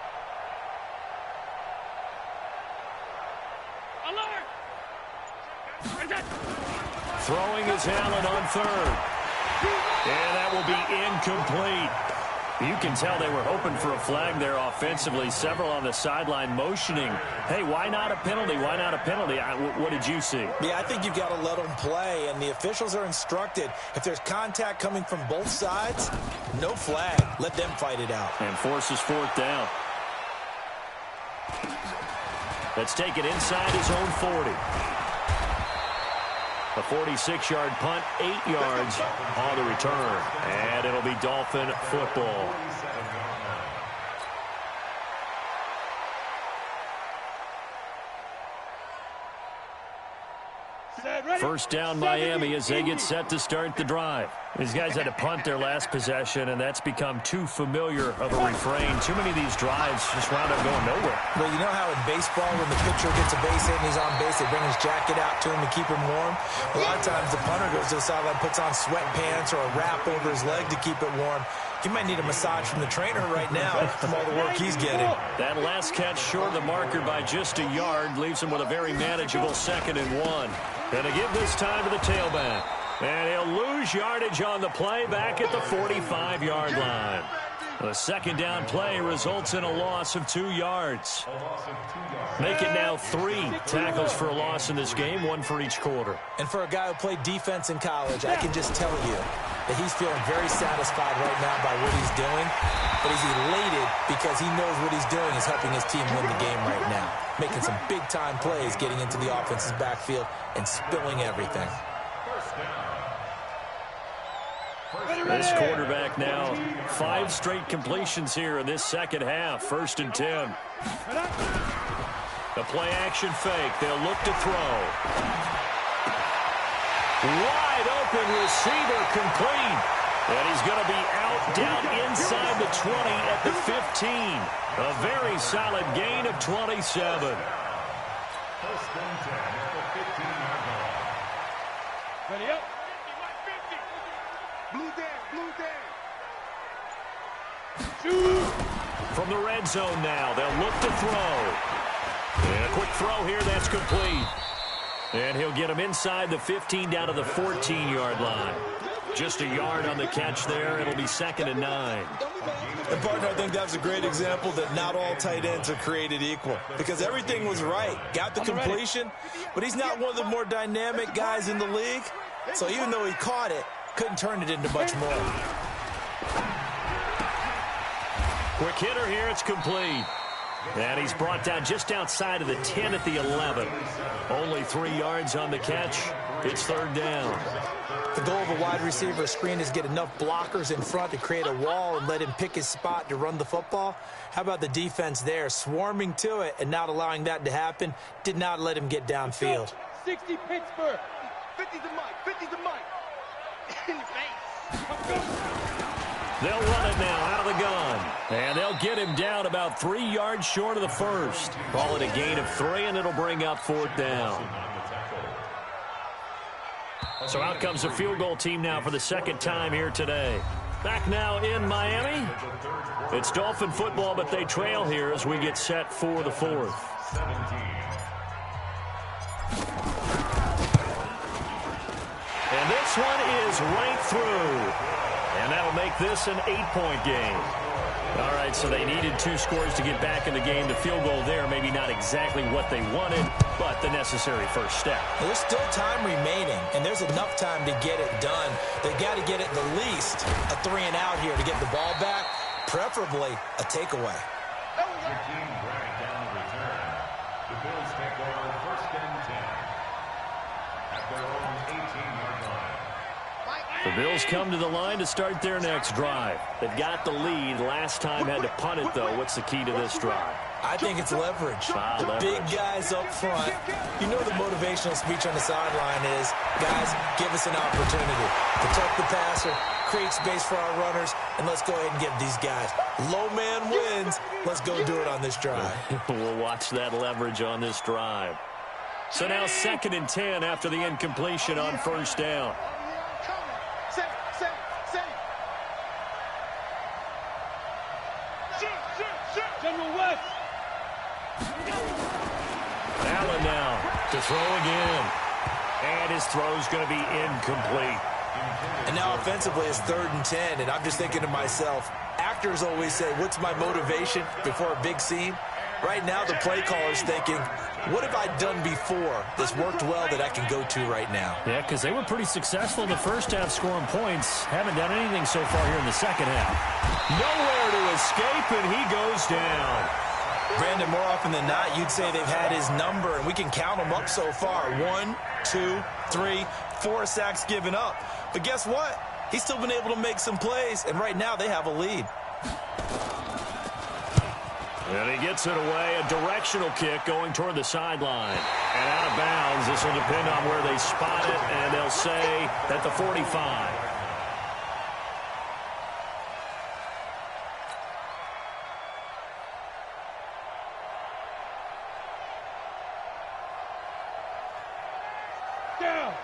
Alert. Throwing is Allen on 3rd. And that will be incomplete. You can tell they were hoping for a flag there offensively. Several on the sideline motioning, hey, why not a penalty? What did you see? Yeah, I think you've got to let them play, and the officials are instructed, if there's contact coming from both sides, no flag. Let them fight it out. And forces 4th down. Let's take it inside his own 40. A 46-yard punt, 8 yards on the return. And it'll be Dolphin football. First down Miami as they get set to start the drive. These guys had to punt their last possession, and that's become too familiar of a refrain. Too many of these drives just wound up going nowhere. Well, you know how in baseball when the pitcher gets a base hit and he's on base, they bring his jacket out to him to keep him warm? A lot of times the punter goes to the sideline, puts on sweatpants or a wrap over his leg to keep it warm. He might need a massage from the trainer right now from all the work he's getting. That last catch short of the marker by just a yard leaves him with a very manageable 2nd and 1. Gonna give this time to the tailback. And he'll lose yardage on the play back at the 45-yard line. The 2nd down play results in a loss of 2 yards. Make it now 3 tackles for a loss in this game, 1 for each quarter. And for a guy who played defense in college, I can just tell you that he's feeling very satisfied right now by what he's doing. But he's elated because he knows what he's doing is helping his team win the game right now. Making some big-time plays, getting into the offense's backfield and spilling everything. This quarterback now 5 straight completions here in this second half. 1st and 10. The play action fake. They'll look to throw. Wide open receiver complete. And he's going to be out down inside the 20 at the 15. A very solid gain of 27. 1st and 10 at the 15-yard line. Ready up. Blue Dan. From the red zone now, they'll look to throw. And a quick throw here, that's complete. And he'll get him inside the 15 down to the 14-yard line. Just a yard on the catch there. It'll be 2nd and 9. And, partner, I think that's a great example that not all tight ends are created equal. Because everything was right. Got the completion, but he's not one of the more dynamic guys in the league. So even though he caught it, couldn't turn it into much more. Quick hitter here, it's complete. And he's brought down just outside of the 10 at the 11. Only 3 yards on the catch. It's third down. The goal of a wide receiver screen is get enough blockers in front to create a wall and let him pick his spot to run the football. How about the defense there, swarming to it and not allowing that to happen? Did not let him get downfield. 60 Pittsburgh. 50 to Mike. 50 to Mike. In the face. They'll run it now out of the gun. And they'll get him down about 3 yards short of the first. Call it a gain of 3, and it'll bring up fourth down. So out comes the field goal team now for the second time here today. Back now in Miami. It's Dolphin football, but they trail here as we get set for the fourth. And this one is right through. And that'll make this an 8-point game. All right, so they needed 2 scores to get back in the game. The field goal there, maybe not exactly what they wanted, but the necessary first step. There's still time remaining, and there's enough time to get it done. They've got to get it the least a 3-and-out here to get the ball back, preferably a takeaway. Your team dragged down the return. The Bills take over first and 10 at their own 18-yard line. The Bills come to the line to start their next drive. They've got the lead. Last time had to punt it, though. What's the key to this drive? I think it's leverage. The big guys up front. You know the motivational speech on the sideline is, guys, give us an opportunity. Protect the passer, create space for our runners, and let's go ahead and give these guys. Low man wins. Let's go do it on this drive. We'll watch that leverage on this drive. So now 2nd and 10 after the incompletion on first down. General West. Allen now to throw again. And his throw's going to be incomplete. And now offensively it's 3rd and 10, and I'm just thinking to myself, actors always say, what's my motivation before a big scene? Right now the play caller's thinking, what have I done before that's worked well that I can go to right now? Yeah, because they were pretty successful in the first half scoring points. Haven't done anything so far here in the second half. Nowhere to escape, and he goes down. Brandon, more often than not, you'd say they've had his number, and we can count them up so far. 1, 2, 3, 4 sacks given up. But guess what? He's still been able to make some plays, and right now they have a lead. And he gets it away, a directional kick going toward the sideline. And out of bounds, this will depend on where they spot it, and they'll say at the 45.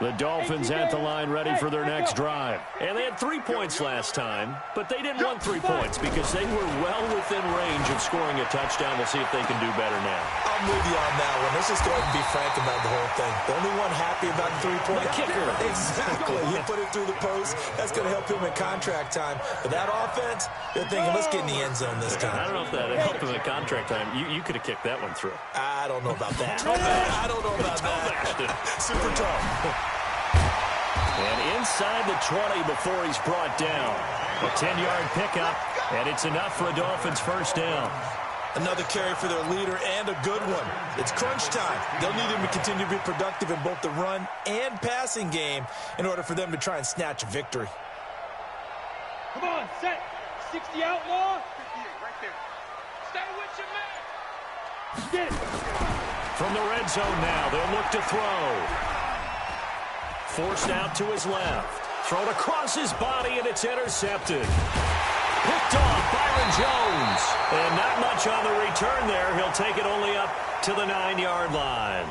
The Dolphins at the line ready for their next drive. And they had 3 points last time, but they didn't want 3 points because they were well within range of scoring a touchdown. We'll see if they can do better now. I'm with you on that one. Let's just go ahead and be frank about the whole thing. The only one happy about the 3-point kicker. Exactly. You put it through the post. That's going to help him in contract time. But that offense, they're thinking, let's get in the end zone this time. I don't know if that helped him in contract time. You could have kicked that one through. I don't know about that. I don't know about that. Super tough. And inside the 20 before he's brought down. A 10-yard pickup, and it's enough for a Dolphins first down. Another carry for their leader and a good one. It's crunch time. They'll need him to continue to be productive in both the run and passing game in order for them to try and snatch a victory. Come on, set. 60 outlaw. 58, right there. Stay with your man. Get it. From the red zone now, they'll look to throw. Forced out to his left. Thrown across his body, and it's intercepted. Picked off Byron Jones. And not much on the return there. He'll take it only up to the 9-yard line.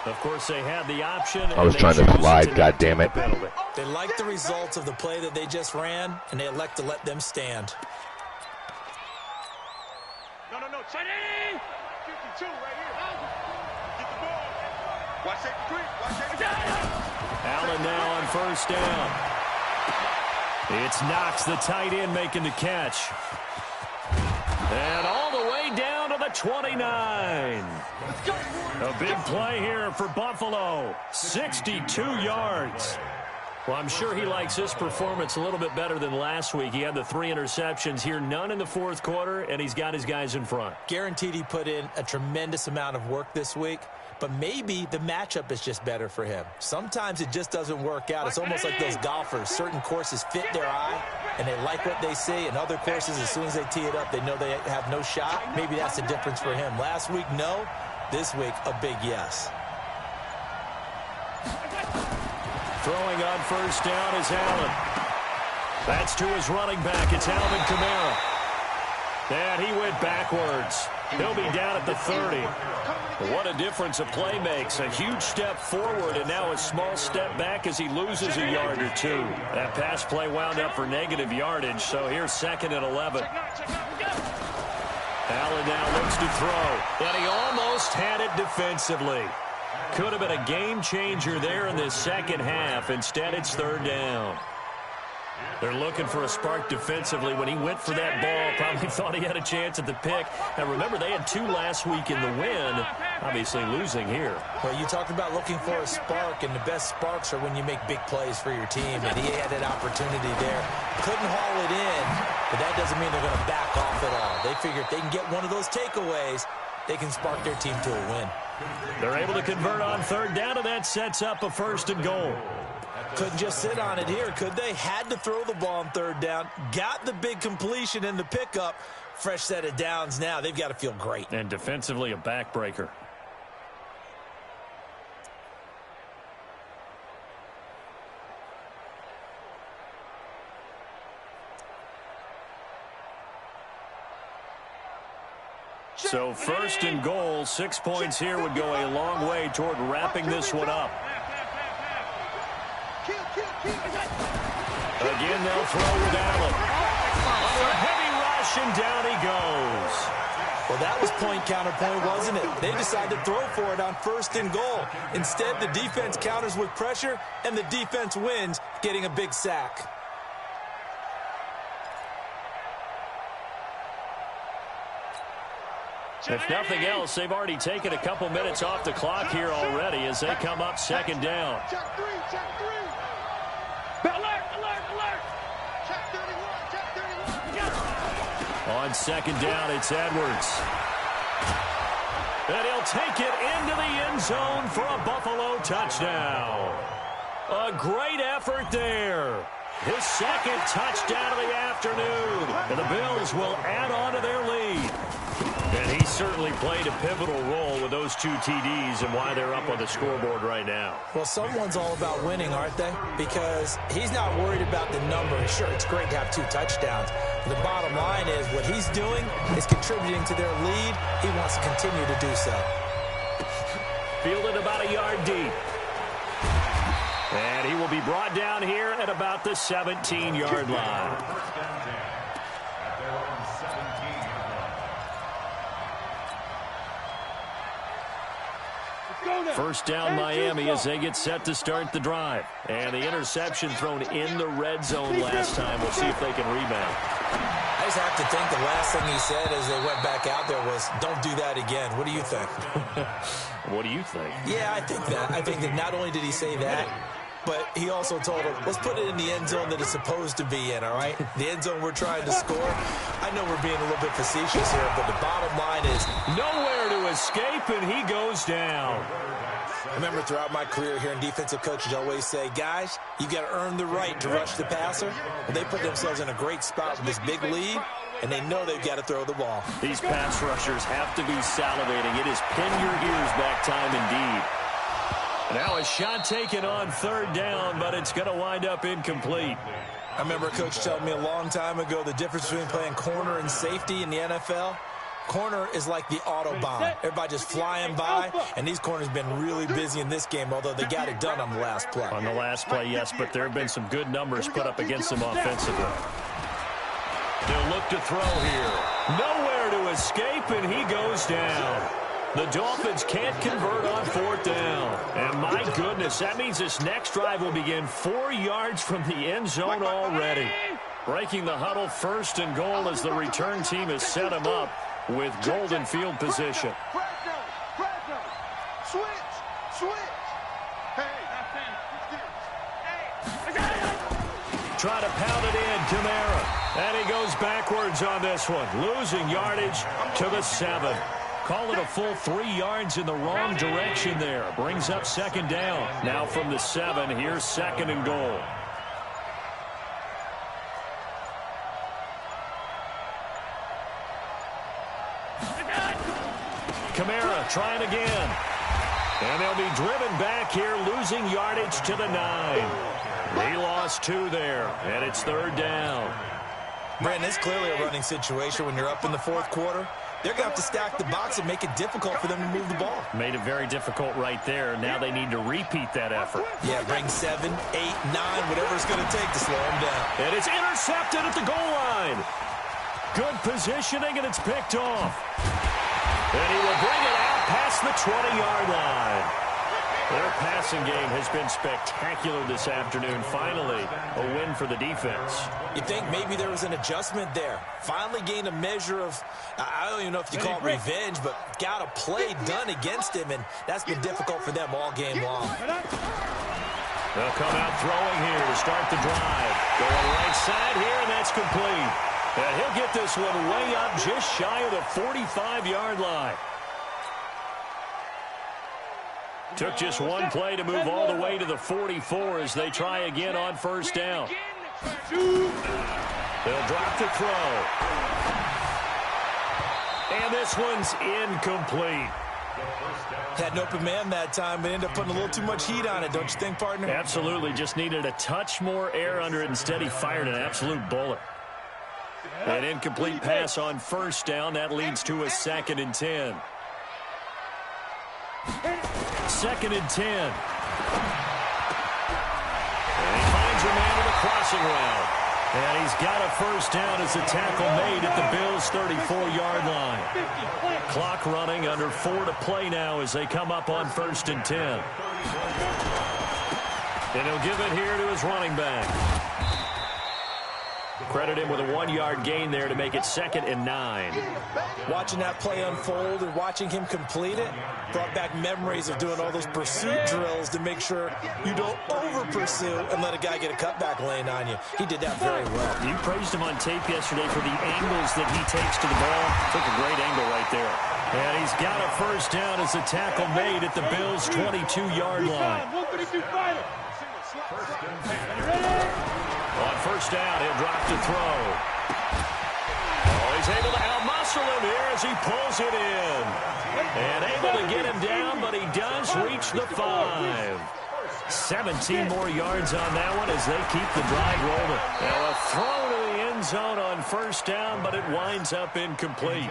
Of course, they had the option. I was trying to slide, goddammit. They like the results of the play that they just ran, and they elect to let them stand. No. Check it. 52 right here. Get the ball. Watch safety creep. Watch safety creep. Allen now on first down. It's Knox, the tight end, making the catch. And all the way down to the 29. A big play here for Buffalo. 62 yards. Well, I'm sure he likes this performance a little bit better than last week. He had the 3 interceptions here, none in the fourth quarter, and he's got his guys in front. Guaranteed he put in a tremendous amount of work this week, but maybe the matchup is just better for him. Sometimes it just doesn't work out. It's almost like those golfers. Certain courses fit their eye, and they like what they see, and other courses, as soon as they tee it up, they know they have no shot. Maybe that's the difference for him. Last week, no. This week, a big yes. Throwing on first down is Allen. That's to his running back. It's Alvin Kamara. And he went backwards. He'll be down at the 30. What a difference a play makes. A huge step forward and now a small step back as he loses a yard or two. That pass play wound up for negative yardage, so here's 2nd and 11. Allen now looks to throw, and he almost had it defensively. Could have been a game changer there in this second half. Instead, it's 3rd down. They're looking for a spark defensively. When he went for that ball, probably thought he had a chance at the pick. And remember, they had 2 last week in the win, obviously losing here. Well, you talked about looking for a spark, and the best sparks are when you make big plays for your team, and he had that opportunity there. Couldn't haul it in, but that doesn't mean they're going to back off at all. They figure if they can get one of those takeaways, they can spark their team to a win. They're able to convert on 3rd down, and that sets up a 1st and goal. Couldn't just sit on it here, could they? Had to throw the ball on 3rd down. Got the big completion in the pickup. Fresh set of downs now. They've got to feel great. And defensively, a backbreaker. So 1st and goal, 6 points here would go a long way toward wrapping this one up. Again, they'll throw with Allen. Under a heavy rush, and down he goes. Well, that was point counterpoint, wasn't it? They decided to throw for it on 1st and goal. Instead, the defense counters with pressure, and the defense wins, getting a big sack. If nothing else, they've already taken a couple minutes off the clock here already as they come up 2nd down. Check 3, check 3. Alert, alert, alert. Check 31, check 31. On 2nd down, it's Edwards. And he'll take it into the end zone for a Buffalo touchdown. A great effort there. His 2nd touchdown of the afternoon. And the Bills will add on to their lead. And he certainly played a pivotal role with those 2 TDs and why they're up on the scoreboard right now. Well, someone's all about winning, aren't they? Because he's not worried about the number. Sure, it's great to have 2 touchdowns. But the bottom line is what he's doing is contributing to their lead. He wants to continue to do so. Fielded about a yard deep. And he will be brought down here at about the 17-yard line. First down Miami as they get set to start the drive. And the interception thrown in the red zone last time. We'll see if they can rebound. I just have to think the last thing he said as they went back out there was, don't do that again. What do you think? What do you think? Yeah, I think that. I think that not only did he say that, but he also told him, let's put it in the end zone that it's supposed to be in, all right? The end zone we're trying to score. I know we're being a little bit facetious here, but the bottom line is nowhere to escape, and he goes down. I remember throughout my career hearing defensive coaches always say, guys, you got to earn the right to rush the passer. Well, they put themselves in a great spot with this big lead, and they know they've got to throw the ball. These pass rushers have to be salivating. It is pin your ears back time indeed. Now a shot taken on 3rd down, but it's going to wind up incomplete. I remember a coach telling me a long time ago the difference between playing corner and safety in the NFL. Corner is like the Autobahn. Everybody just flying by, and these corners have been really busy in this game, although they got it done on the last play. On the last play, yes, but there have been some good numbers put up against them offensively. They'll look to throw here. Nowhere to escape, and he goes down. The Dolphins can't convert on 4th down. And my goodness, that means this next drive will begin 4 yards from the end zone already. Breaking the huddle, 1st and goal as the return team has set him up with golden field position. Switch. Hey. try to pound it in. Kamara. And he goes backwards on this one. Losing yardage to the 7. Call it a full 3 yards in the wrong direction there. Brings up second down. Now from the 7, here's second and goal. Kamara trying again. And they'll be driven back here, losing yardage to the 9. He lost 2 there, and it's third down. Brandon, it's clearly a running situation when you're up in the fourth quarter. They're going to have to stack the box and make it difficult for them to move the ball. Made it very difficult right there. Now they need to repeat that effort. Yeah, bring 7, 8, 9, whatever it's going to take to slow them down. And it's intercepted at the goal line. Good positioning, and it's picked off. And he will bring it out past the 20-yard line. Their passing game has been spectacular this afternoon. Finally, a win for the defense. You think maybe there was an adjustment there. Finally gained a measure of, I don't even know if you call it revenge, but got a play done against him, and that's been difficult for them all game long. They'll come out throwing here to start the drive. Going right side here, and that's complete. And he'll get this one way up just shy of the 45-yard line. Took just one play to move all the way to the 44 as they try again on first down. They'll drop the throw. And this one's incomplete. Had an open man that time, but ended up putting a little too much heat on it, don't you think, partner? Absolutely. Just needed a touch more air under it. Instead, he fired an absolute bullet. An incomplete pass on first down. That leads to a 2nd and 10. 2nd and 10. And he finds a man with a crossing route. And he's got a first down as the tackle made at the Bills' 34-yard line. Clock running, under 4 to play now as they come up on 1st and 10. And he'll give it here to his running back. Credit him with a 1-yard gain there to make it 2nd and 9. Watching that play unfold and watching him complete it brought back memories of doing all those pursuit drills to make sure you don't over-pursue and let a guy get a cutback lane on you. He did that very well. You praised him on tape yesterday for the angles that he takes to the ball. Took a great angle right there. And he's got a first down as the tackle made at the Bills' 22-yard line. On first down, he'll drop to throw. Oh, he's able to out-muscle him here as he pulls it in. And able to get him down, but he does reach the 5. 17 more yards on that one as they keep the drive rolling. Now a throw to the end zone on first down, but it winds up incomplete.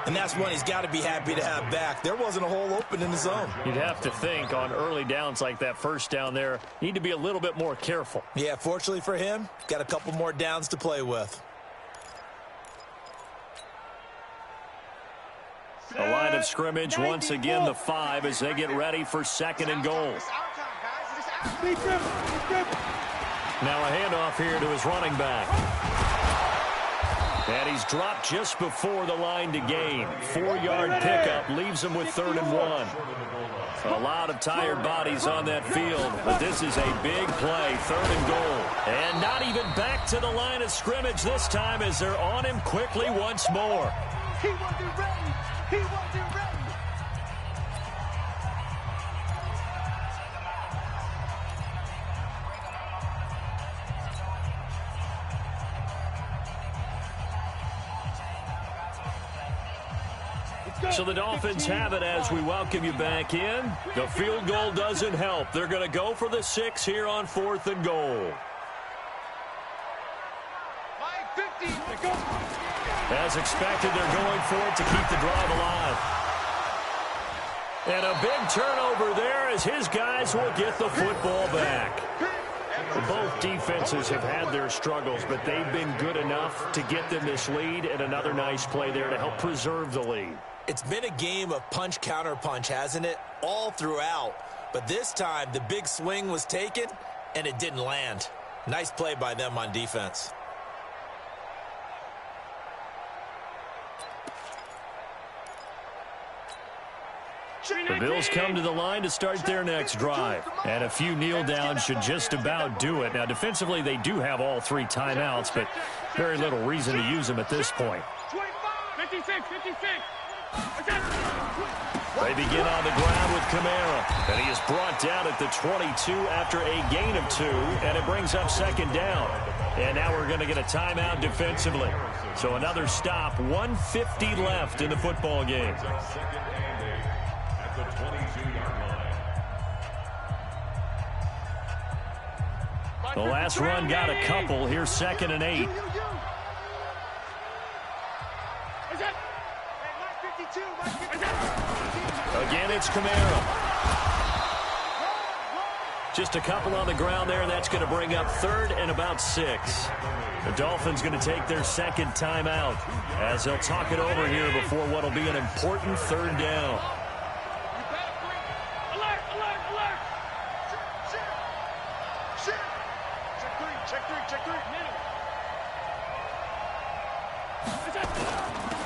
And that's one he's got to be happy to have back. There wasn't a hole open in the zone. You'd have to think on early downs like that first down there, need to be a little bit more careful. Yeah, fortunately for him, got a couple more downs to play with. A line of scrimmage, once again the 5 as they get ready for 2nd and goal. Now a handoff here to his running back. And he's dropped just before the line to gain. 4-yard pickup leaves him with 3rd and 1. A lot of tired bodies on that field, but this is a big play, 3rd and goal. And not even back to the line of scrimmage this time as they're on him quickly once more. He wasn't ready. He wasn't ready. So the Dolphins have it as we welcome you back in. The field goal doesn't help. They're going to go for the 6 here on 4th and goal. As expected, they're going for it to keep the drive alive. And a big turnover there as his guys will get the football back. Both defenses have had their struggles, but they've been good enough to get them this lead, and another nice play there to help preserve the lead. It's been a game of punch-counter-punch, hasn't it? All throughout. But this time, the big swing was taken, and it didn't land. Nice play by them on defense. The Bills come to the line to start their next drive. And a few kneel downs should just about do it. Now, defensively, they do have all 3 timeouts, but very little reason to use them at this point. 56. They begin on the ground with Kamara. And he is brought down at the 22 after a gain of 2. And it brings up second down. And now we're going to get a timeout defensively. So another stop, 1:50 left in the football game. At the 22-yard line. The last run got a couple. Here's 2nd and 8. Again, it's Kamara. Just a couple on the ground there, and that's going to bring up 3rd and about 6. The Dolphins going to take their second timeout as they'll talk it over here before what will be an important 3rd down. Alert! Check three.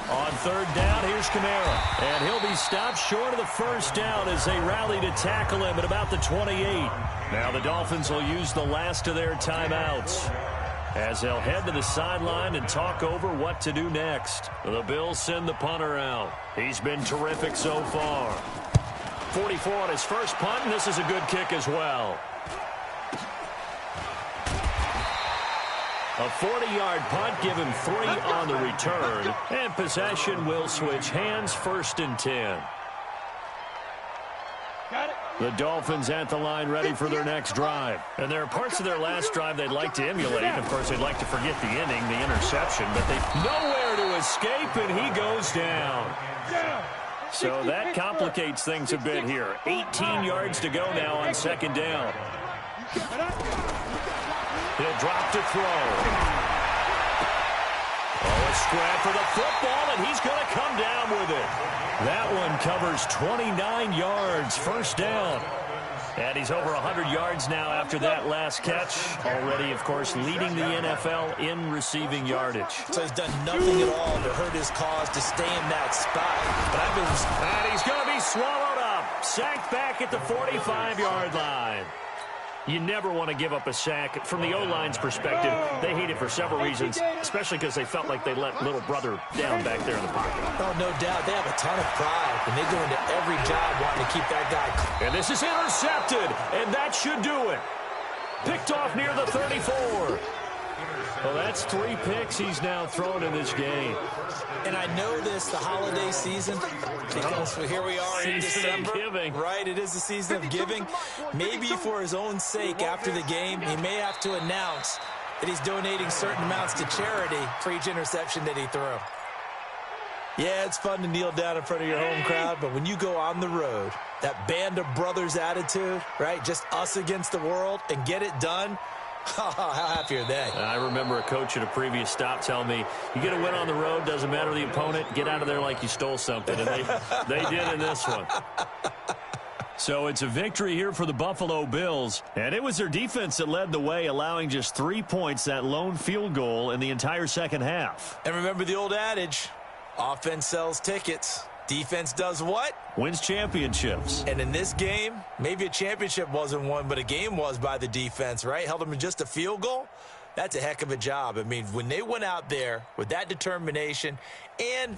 On 3rd down, here's Kamara. And he'll be stopped short of the first down as they rally to tackle him at about the 28. Now the Dolphins will use the last of their timeouts as they'll head to the sideline and talk over what to do next. The Bills send the punter out. He's been terrific so far. 44 on his first punt, and this is a good kick as well. A 40-yard punt, give him 3 on the return. And possession will switch hands, 1st and 10. The Dolphins at the line ready for their next drive. And there are parts of their last drive they'd like to emulate. Of course, they'd like to forget the inning, the interception, but they've nowhere to escape, and he goes down. So that complicates things a bit here. 18 yards to go now on 2nd down. He'll drop to throw. Oh, a scrap for the football, and he's going to come down with it. That one covers 29 yards, 1st down. And he's over 100 yards now after that last catch. Already, of course, leading the NFL in receiving yardage. So he's done nothing at all to hurt his cause to stay in that spot. But And he's going to be swallowed up. Sacked back at the 45-yard line. You never want to give up a sack. From the O-line's perspective, they hate it for several reasons, especially because they felt like they let little brother down back there in the pocket. Oh, no doubt. They have a ton of pride, and they go into every job wanting to keep that guy. And this is intercepted, and that should do it. Picked off near the 34. Well, that's 3 picks he's now thrown in this game. And I know this, the holiday season, because here we are in December. Giving. Right, it is the season of giving. Maybe for his own sake after the game, he may have to announce that he's donating certain amounts to charity for each interception that he threw. Yeah, it's fun to kneel down in front of your home crowd, but when you go on the road, that band of brothers attitude, right, just us against the world, and get it done, how happy are they? I remember a coach at a previous stop telling me, you get a win on the road, doesn't matter the opponent, get out of there like you stole something. And they did in this one. So it's a victory here for the Buffalo Bills. And it was their defense that led the way, allowing just 3 points, that lone field goal in the entire second half. And remember the old adage, offense sells tickets. Defense does what? Wins championships. And in this game, maybe a championship wasn't won, but a game was by the defense, right? Held them to just a field goal. That's a heck of a job. I mean, when they went out there with that determination and